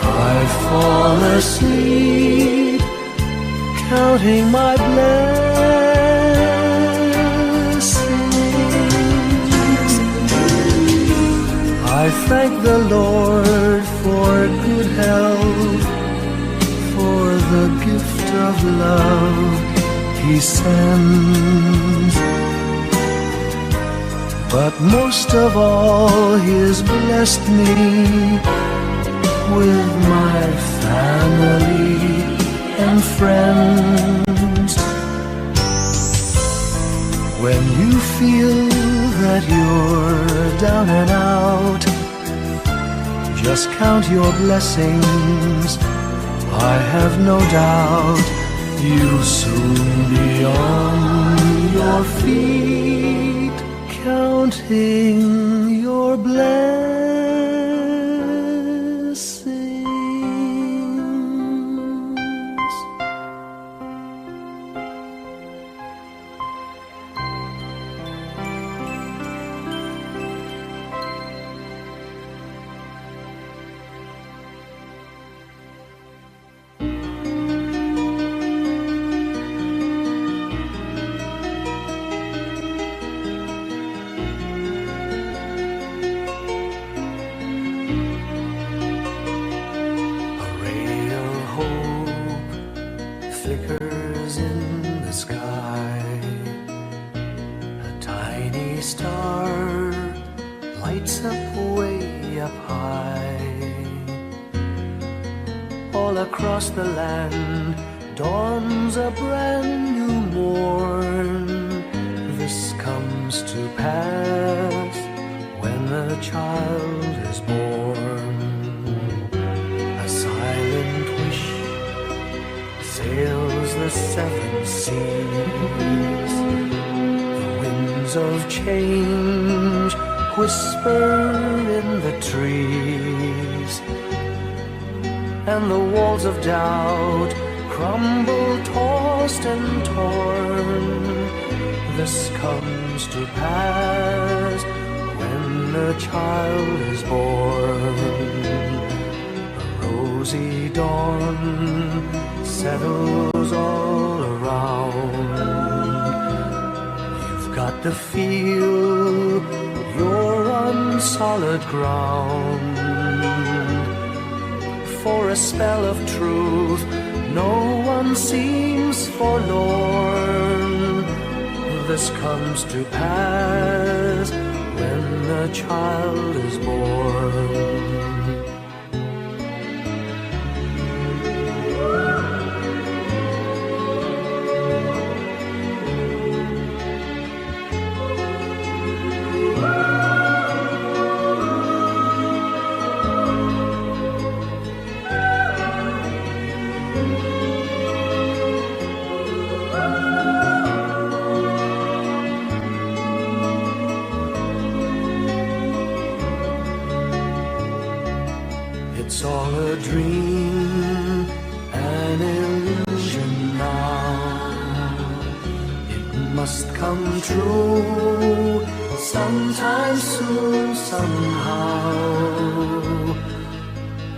I fall asleep counting my blessings. I thank the Lord for good health, for the gift of love He sends. But most of all, He's blessed me with my family and friends. When you feel that you're down and out, just count your blessings. I have no doubt you'll soon be on your feet, counting your blessings. Flickers in the sky, a tiny star lights up way up high. All across the land dawns a brand new morn. This comes to pass when a child is born. A silent wish sails the seven seas. The winds of change whisper in the trees, and the walls of doubt crumble, tossed and torn. This comes to pass when a child is born. A rosy dawn settles all around. You've got to feel you're on solid ground. For a spell of truth, no one seems forlorn. This comes to pass when a child is born. dream, an illusion now. It must come true sometime soon, somehow.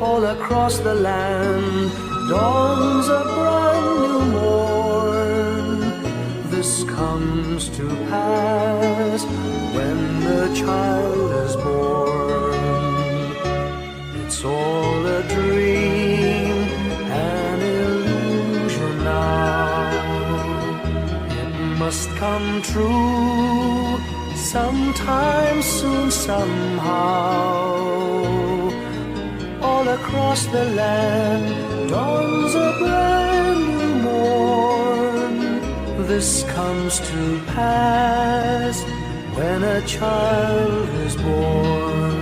All across the land dawns a brand new morn. This comes to pass when the child is born. It's all a dream, an illusion now. It must come true sometime soon, somehow. All across the land dawns a brand new morn. This comes to pass when a child is born.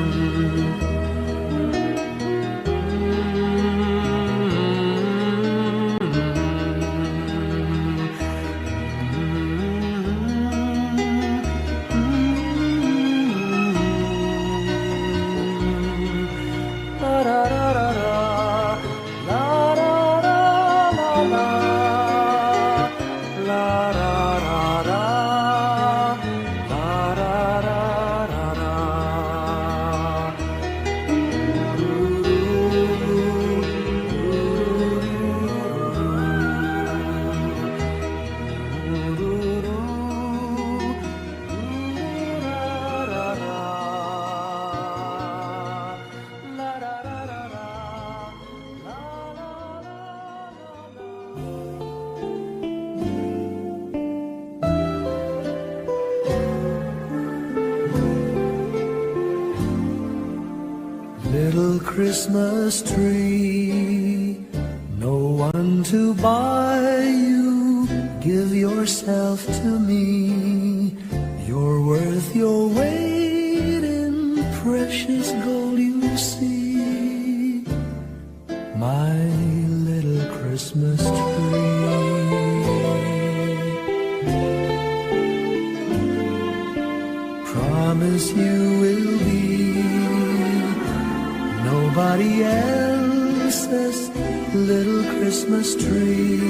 Little Christmas tree, no one to buy you. Give yourself to me. You're worth your weight in precious gold, you see. My little Christmas tree. Promise you will be nobody else's little Christmas tree.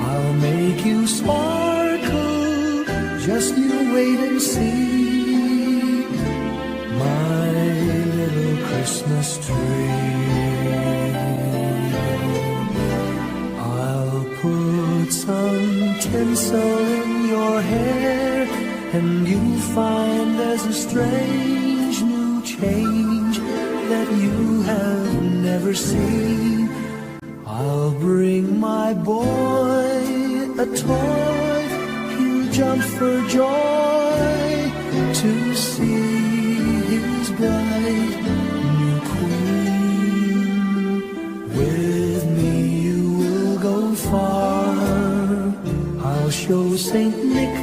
I'll make you sparkle, just you wait and see. My little Christmas tree. I'll put some tinsel in your hair, and you'll find there's a strange new change that you have never seen. I'll bring my boy a toy, he'll jump for joy to see his bright new queen. With me you will go far, I'll show Saint Nick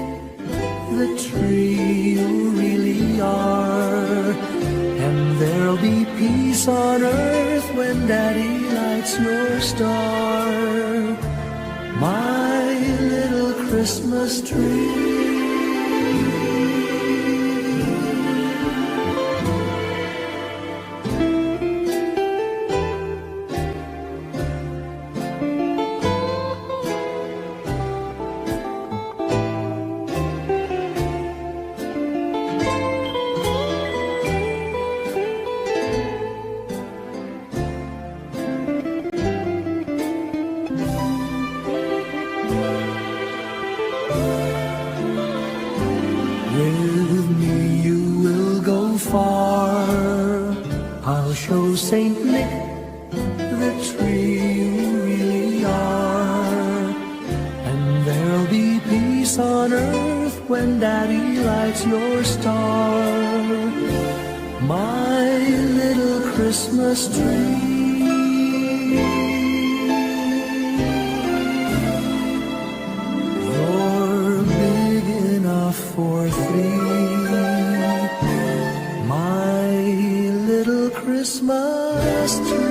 the tree you really are. And there'll be peace on earth when Daddy lights your star. My little Christmas tree. With me you will go far, I'll show Saint Nick the tree you really are. And there'll be peace on earth when Daddy lights your star. My little Christmas tree. For three, my little Christmas tree.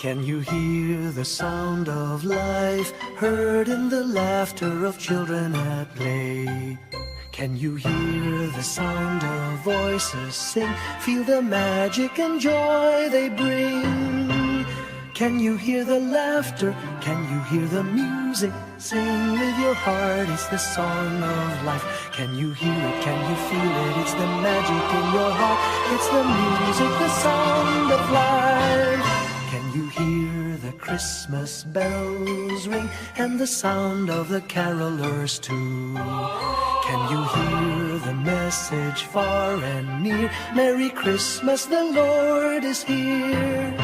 Can you hear the sound of life heard in the laughter of children at play? Can you hear the sound of voices sing? Feel the magic and joy they bring. Can you hear the laughter? Can you hear the music? Sing with your heart, it's the song of life. Can you hear it? Can you feel it? It's the magic in your heart. It's the music, the sound of life. Can you hear the Christmas bells ring and the sound of the carolers too? Can you hear the message far and near? Merry Christmas, the Lord is here.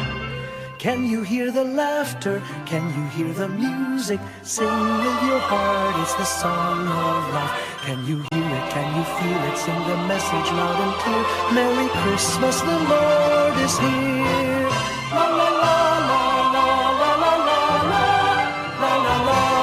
Can you hear the laughter? Can you hear the music? Sing with your heart, it's the song of life. Can you hear it? Can you feel it? Sing the message loud and clear. Merry Christmas, the Lord is here. La la la la la la la la la la la la la la la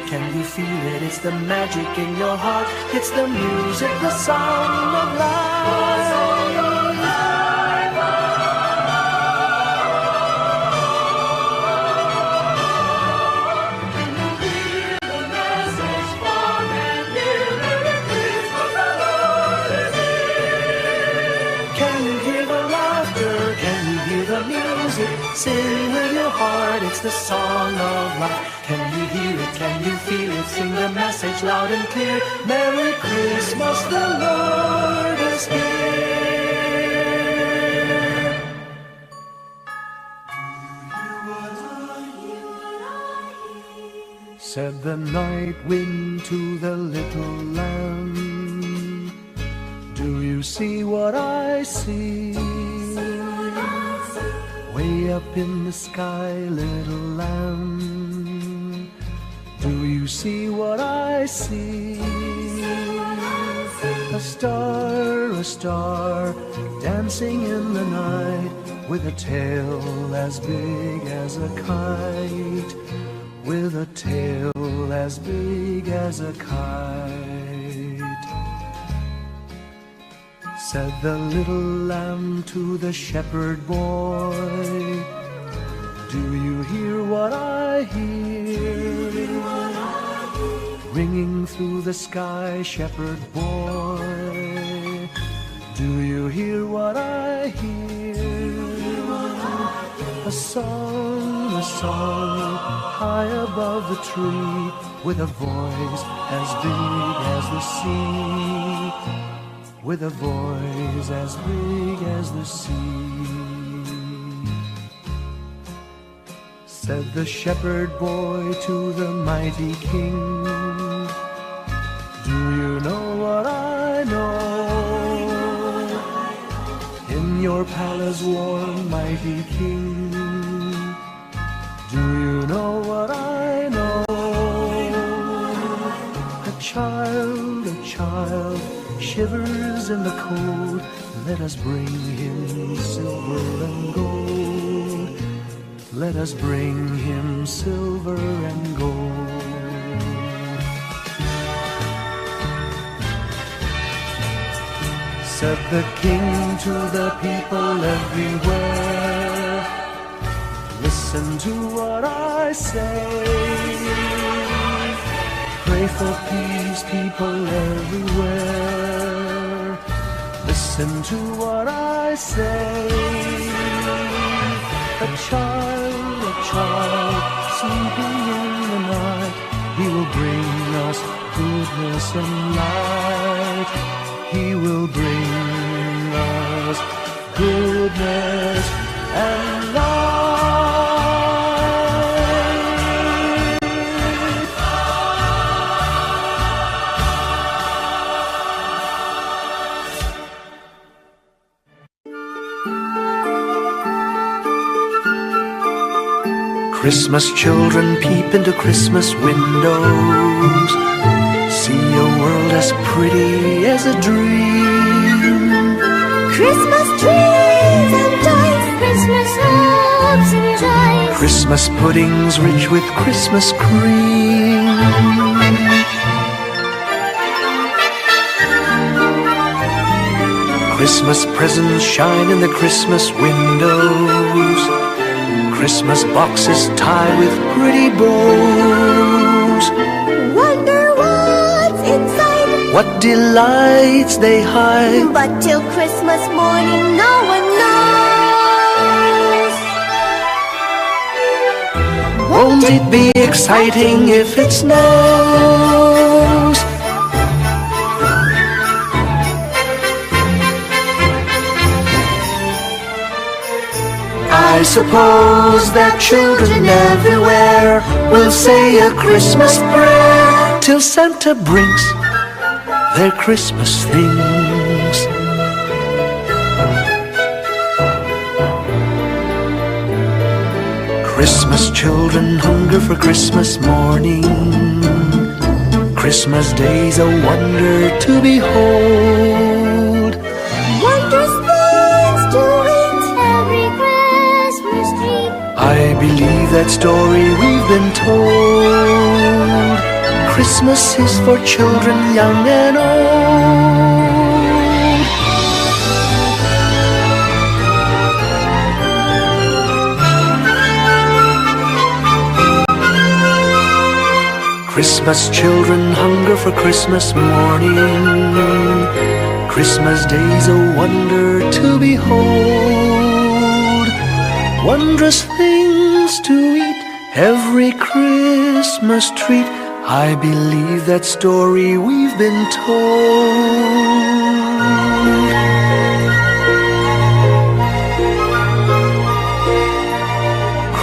Can you feel it? It's the magic in your heart. It's the music, the sound of life. Can you hear the laughter? Can you hear the music? Sing with your heart, it's the song of life. Can you hear it? Can you feel it? Sing the message loud and clear. Merry Christmas, the Lord is here. Said the night wind to the little lamb, do you see what I see? Way up in the sky, little lamb, do you see what I see? A star, dancing in the night, with a tail as big as a kite, with a tail as big as a kite. Said the little lamb to the shepherd boy, do you hear what I hear? Ringing through the sky, shepherd boy, do you hear what I hear? A song, high above the tree, with a voice as big as the sea, with a voice as big as the sea. Said the shepherd boy to the mighty king, do you know what I know? In your palace warm, mighty king, do you know what I know? A child shivers in the cold. Let us bring him silver and gold. Let us bring him silver and gold. Said the king to the people everywhere, listen to what I say. Pray for peace, people everywhere. Listen to what I say. A child sleeping in the night, he will bring us goodness and light. He will bring us goodness and light. Christmas children peep into Christmas windows, see a world as pretty as a dream.
Christmas trees and toys, Christmas hopes in his eyes,
Christmas puddings rich with Christmas cream. Christmas presents shine in the Christmas windows, Christmas boxes tied with pretty bows.
wonder what's inside,
What delights they hide,
but till Christmas morning no one knows.
won't it be exciting if it snows? I suppose that children everywhere will say a Christmas prayer till Santa brings their Christmas things. Christmas children hunger for Christmas morning, Christmas day's a wonder to behold.
Wondrous things to eat, every Christmas tree.
I believe that story we've been told. Christmas is for children young and old. Christmas children hunger for Christmas morning, Christmas day's a wonder to behold. Wondrous things to eat, every Christmas treat. I believe that story we've been told.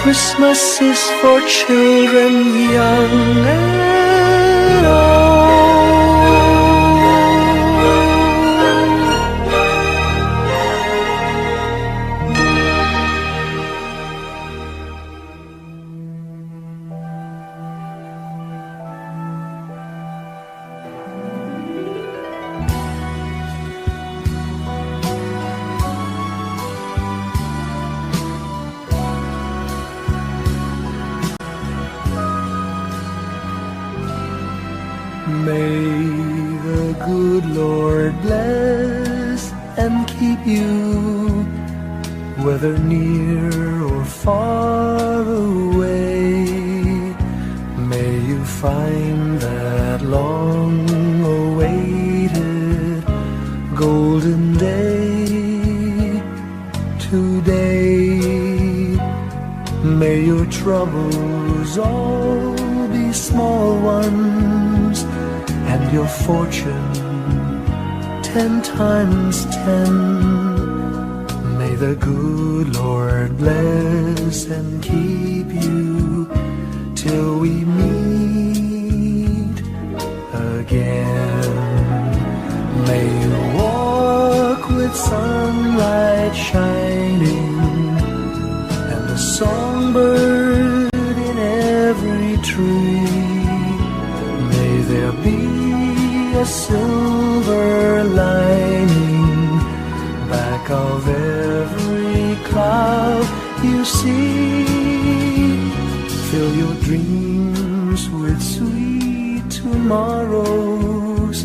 Christmas is for children young and old. May the good Lord bless and keep you, whether near or far away. May you find that long-awaited golden day today. May your troubles all be small ones, and your fortune 10 times 10. May the good Lord bless and keep you till we meet again. May you walk with sunlight shining and a songbird in every tree. May there be a silver lining back of every cloud you see. Fill your dreams with sweet tomorrows.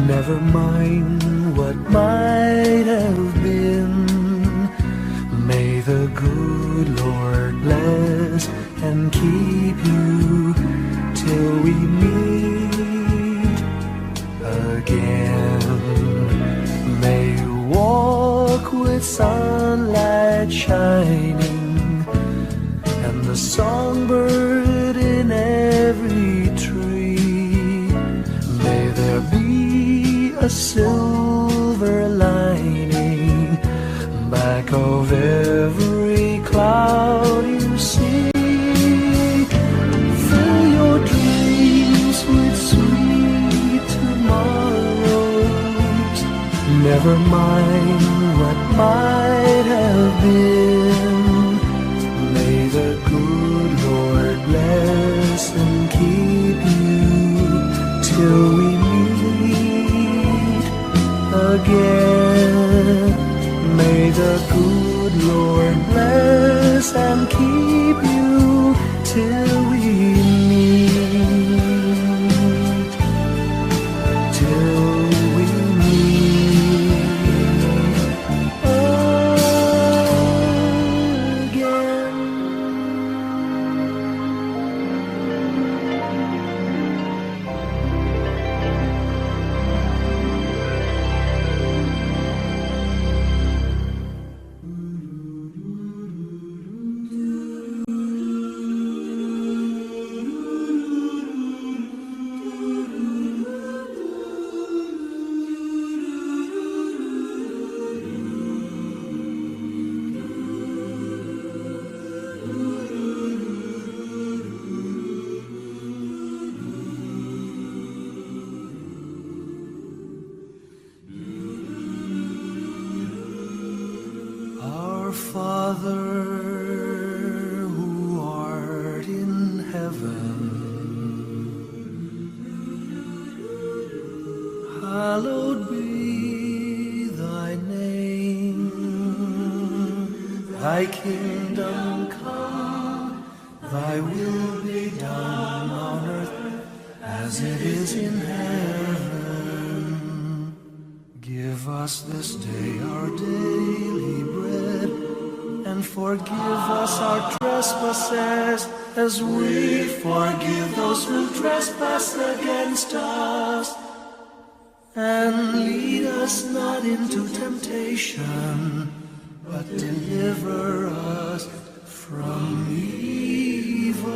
Never mind what might have been. May the good Lord bless and keep you till we meet again. May you walk with sunlight shining and the songbird in every tree. May there be a silver lining back of every cloud you see. Fill your dreams with sweet tomorrows. Never mind what might have been. May the good the good Lord bless and keep you till we meet, till we meet again. Our Father, who art in heaven, hallowed be thy name. Thy kingdom come, thy will be done on earth as it is in heaven. Give us this day our daily bread, and forgive us our trespasses, as we forgive those who trespass against us. And lead us not into temptation, but deliver us from evil.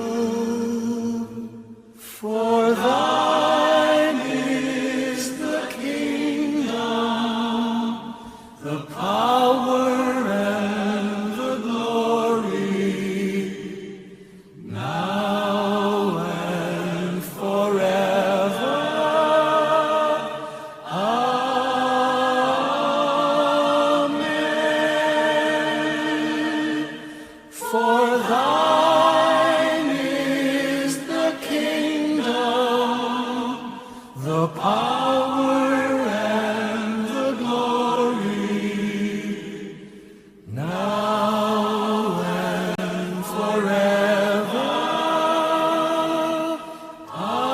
For thine is the kingdom, the power, and the glory, now and forever. Amen. For thine is the kingdom, the power, and the glory, now and forever. Amen.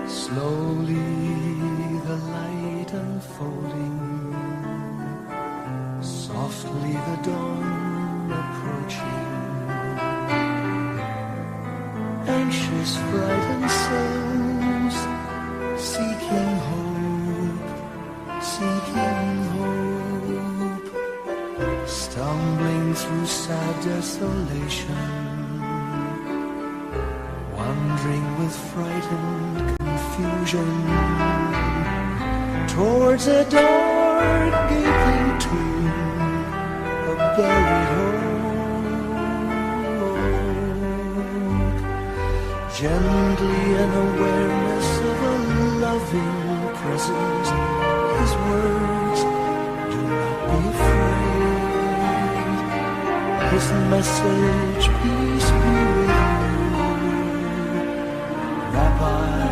Slowly the light unfolding, softly the dawn approaching. Anxious, frightened souls, seeking hope, stumbling through sad desolation, wandering with frightened confusion towards a dark gaping tomb, a buried hope. Gently an awareness of a loving presence, his words, do not be afraid. His message, peace be with you. Rabbi,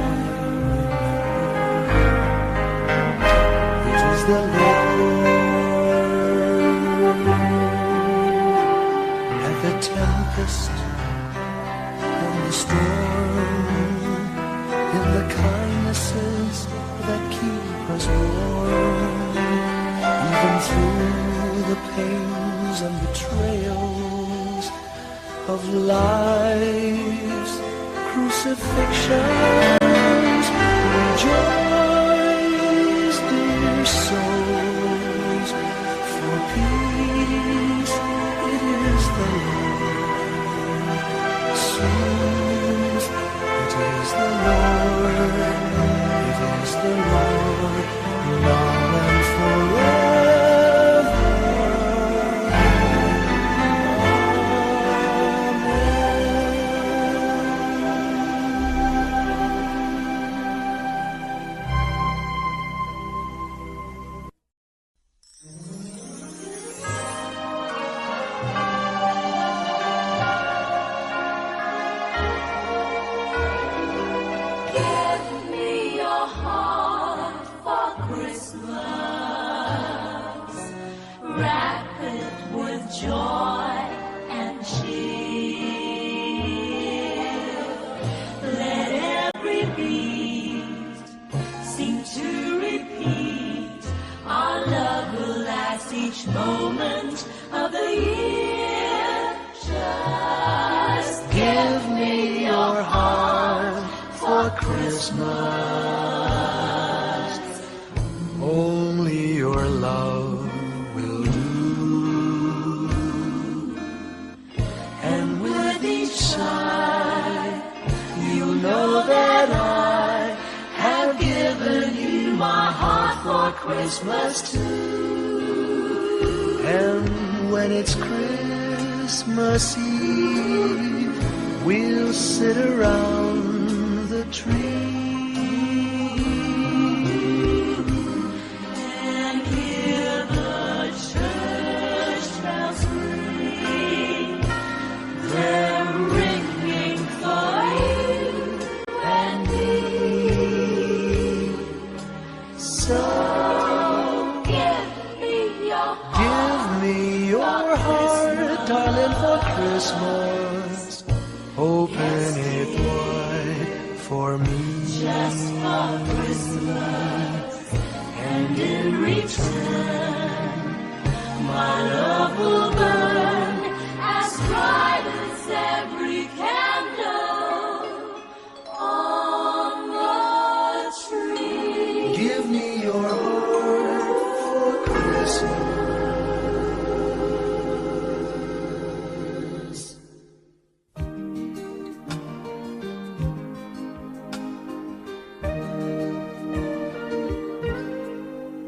it is the Lord. At the tempest and the storm, in the kindnesses that keep us warm, even through the pains and betrayals of life's crucifixions. Rejoice, dear souls, for peace it is the Lord. Soothe, it is the Lord, it is the Lord, now and forever. Amen.
Christmas. Wrap it with joy and cheer. Let every beat seem to repeat. Our love will last each moment of the year. Just give me your heart for Christmas.
Only your love will do.
And with each sigh, you know that I have given you my heart for Christmas too.
And when it's Christmas Eve, we'll sit around the tree
And hear the church bells ring. They're ringing for you and me. So give me your heart.
Give me your heart, darling, for Christmas. Open it wide for me.
Just for Christmas, and in return, my love will burn as bright as every candle on the tree.
Give me your heart for Christmas.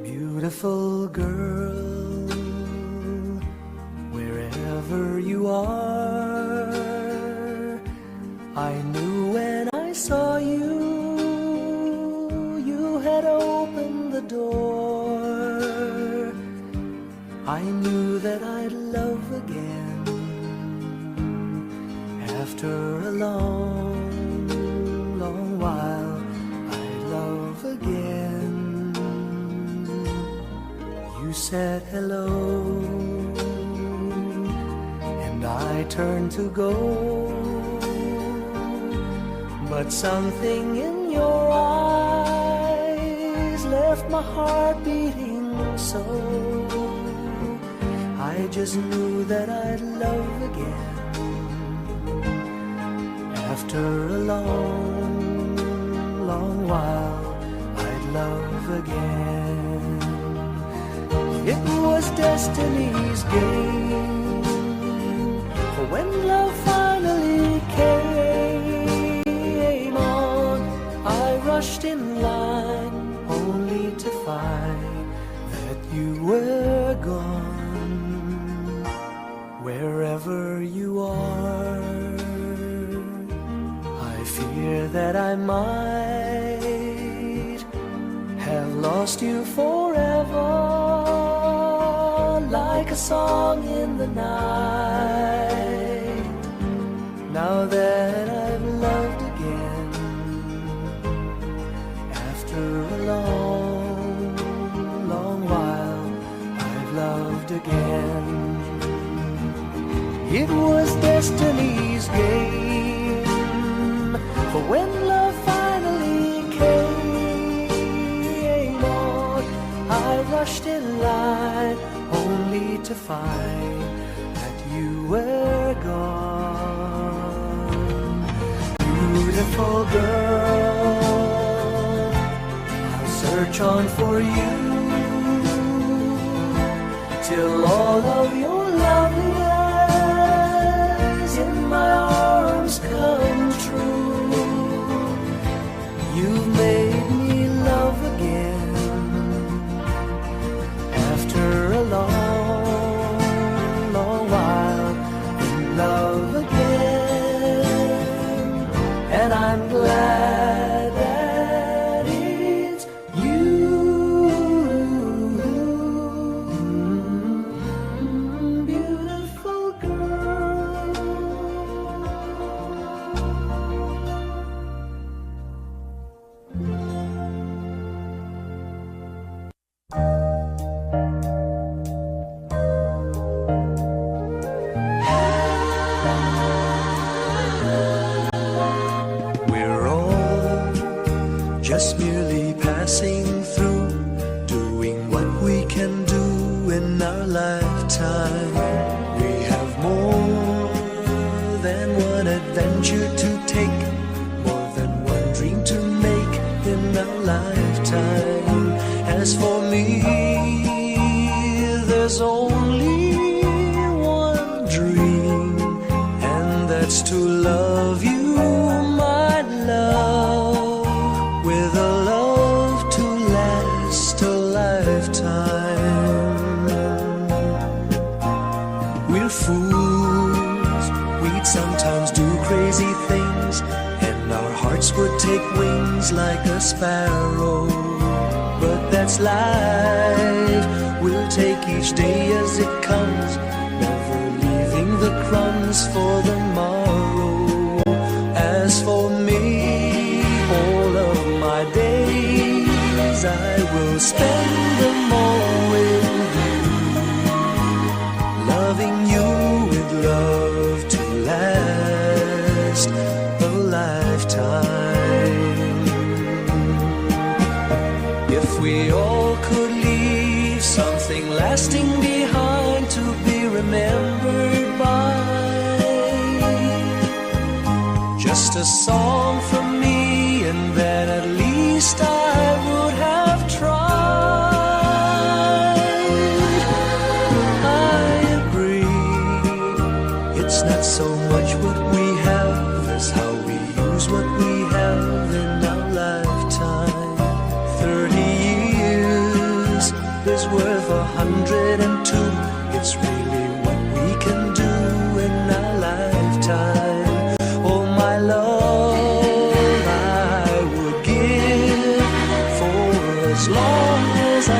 Beautiful girl, wherever you are, I knew when I saw you, you had opened the door. I knew that I'd love again after a long, long while. I'd love again. You said hello, and I turned to go, but something in your eyes left my heart beating so. I just knew that I'd love again after a long, long while. I'd love again. It was destiny's game, for when love finally came on, I rushed in line only to find that you were gone. Wherever you are, I fear that I might have lost you forever, like a song in the night. Now that I've loved again, after a long, long while, I've loved again. It was destiny's game, for when love finally came on, I rushed in line only to find that you were gone. Beautiful girl, I'll search on for you till all of your loveliness in my arms come true. You've made me love again after a long, long while. In love again, and I'm glad that it's you. Beautiful girl. As for me, there's only one dream, and that's to love you, my love, with a love to last a lifetime. We're fools, we'd sometimes do crazy things, and our hearts would take wings like a sparrow. But that's life, we'll take each day as it comes, never leaving the crumbs for the morrow. As for me, all of my days I will spend them all with you, loving you with love to last a lifetime. If we all could leave something lasting behind to be remembered by, just a song from me, and then at least I would have tried. I agree, it's not so much what we have as how we use what we have in our lifetime. 30 years is worth 102. It's really what we can do in our lifetime. Oh, my love, I would give for as long as I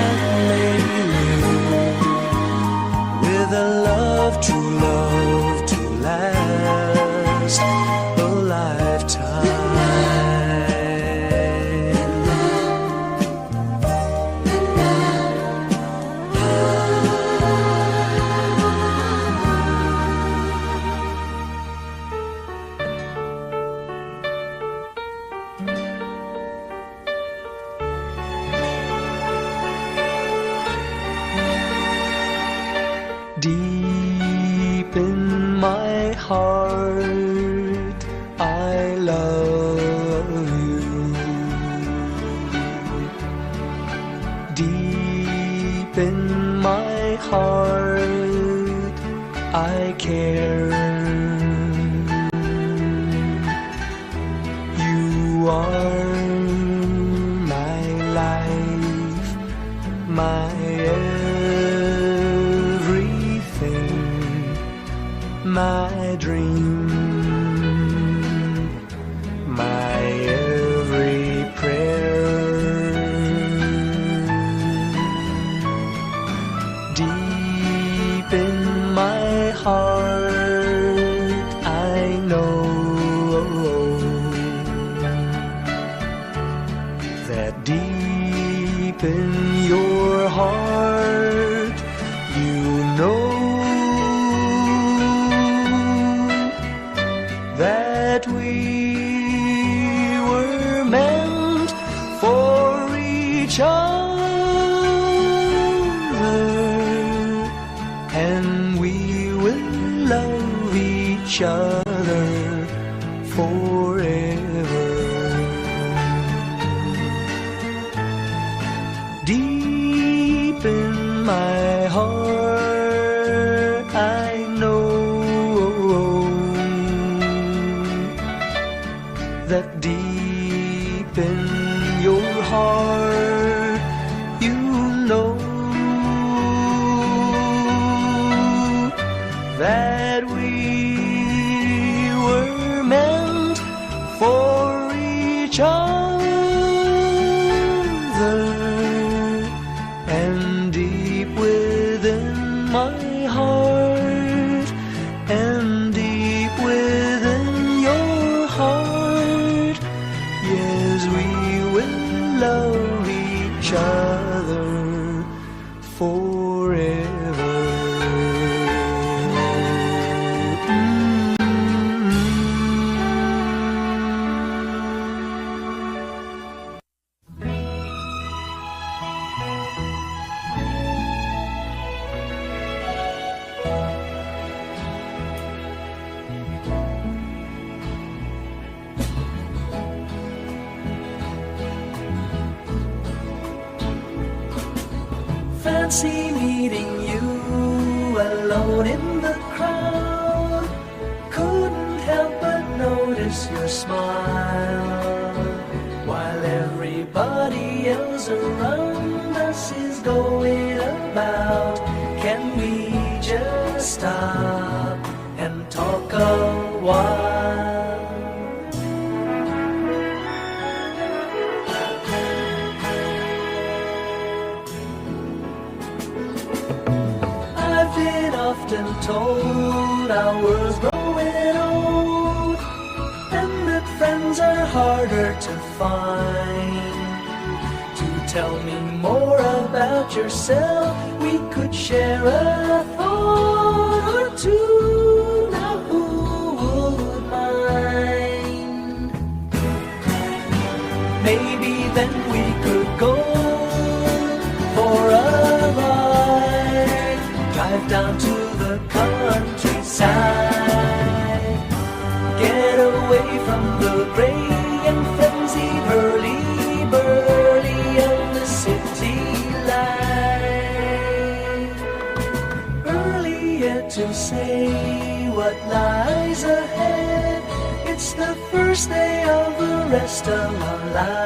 may live, with a love, true love to last a lifetime. Deep in my heart, I love you. Deep in my heart, I care. You are my life, my my dream, my every prayer. Deep in my heart, I know that deep in your heart, you know that we were meant for each other, and we will love each other forever. Deep in my heart, I know that deep in your heart, you know that we were meant for each other, and deep within my heart, and deep within your heart, yes, we will love each other forever. fancy meeting you alone in the crowd. Couldn't help but notice your smile, while everybody else around us is going about. Can we just stop and talk a while? I've been often told our world's growing old, and that friends are harder to find. To tell me more about yourself, we could share a thought or two. Now who would mind? Maybe then we could go for a ride, drive down to the countryside, get away from the gray and frenzied hurly-burly of the city life. Early yet to say what lies ahead, it's the first day of the rest of our lives.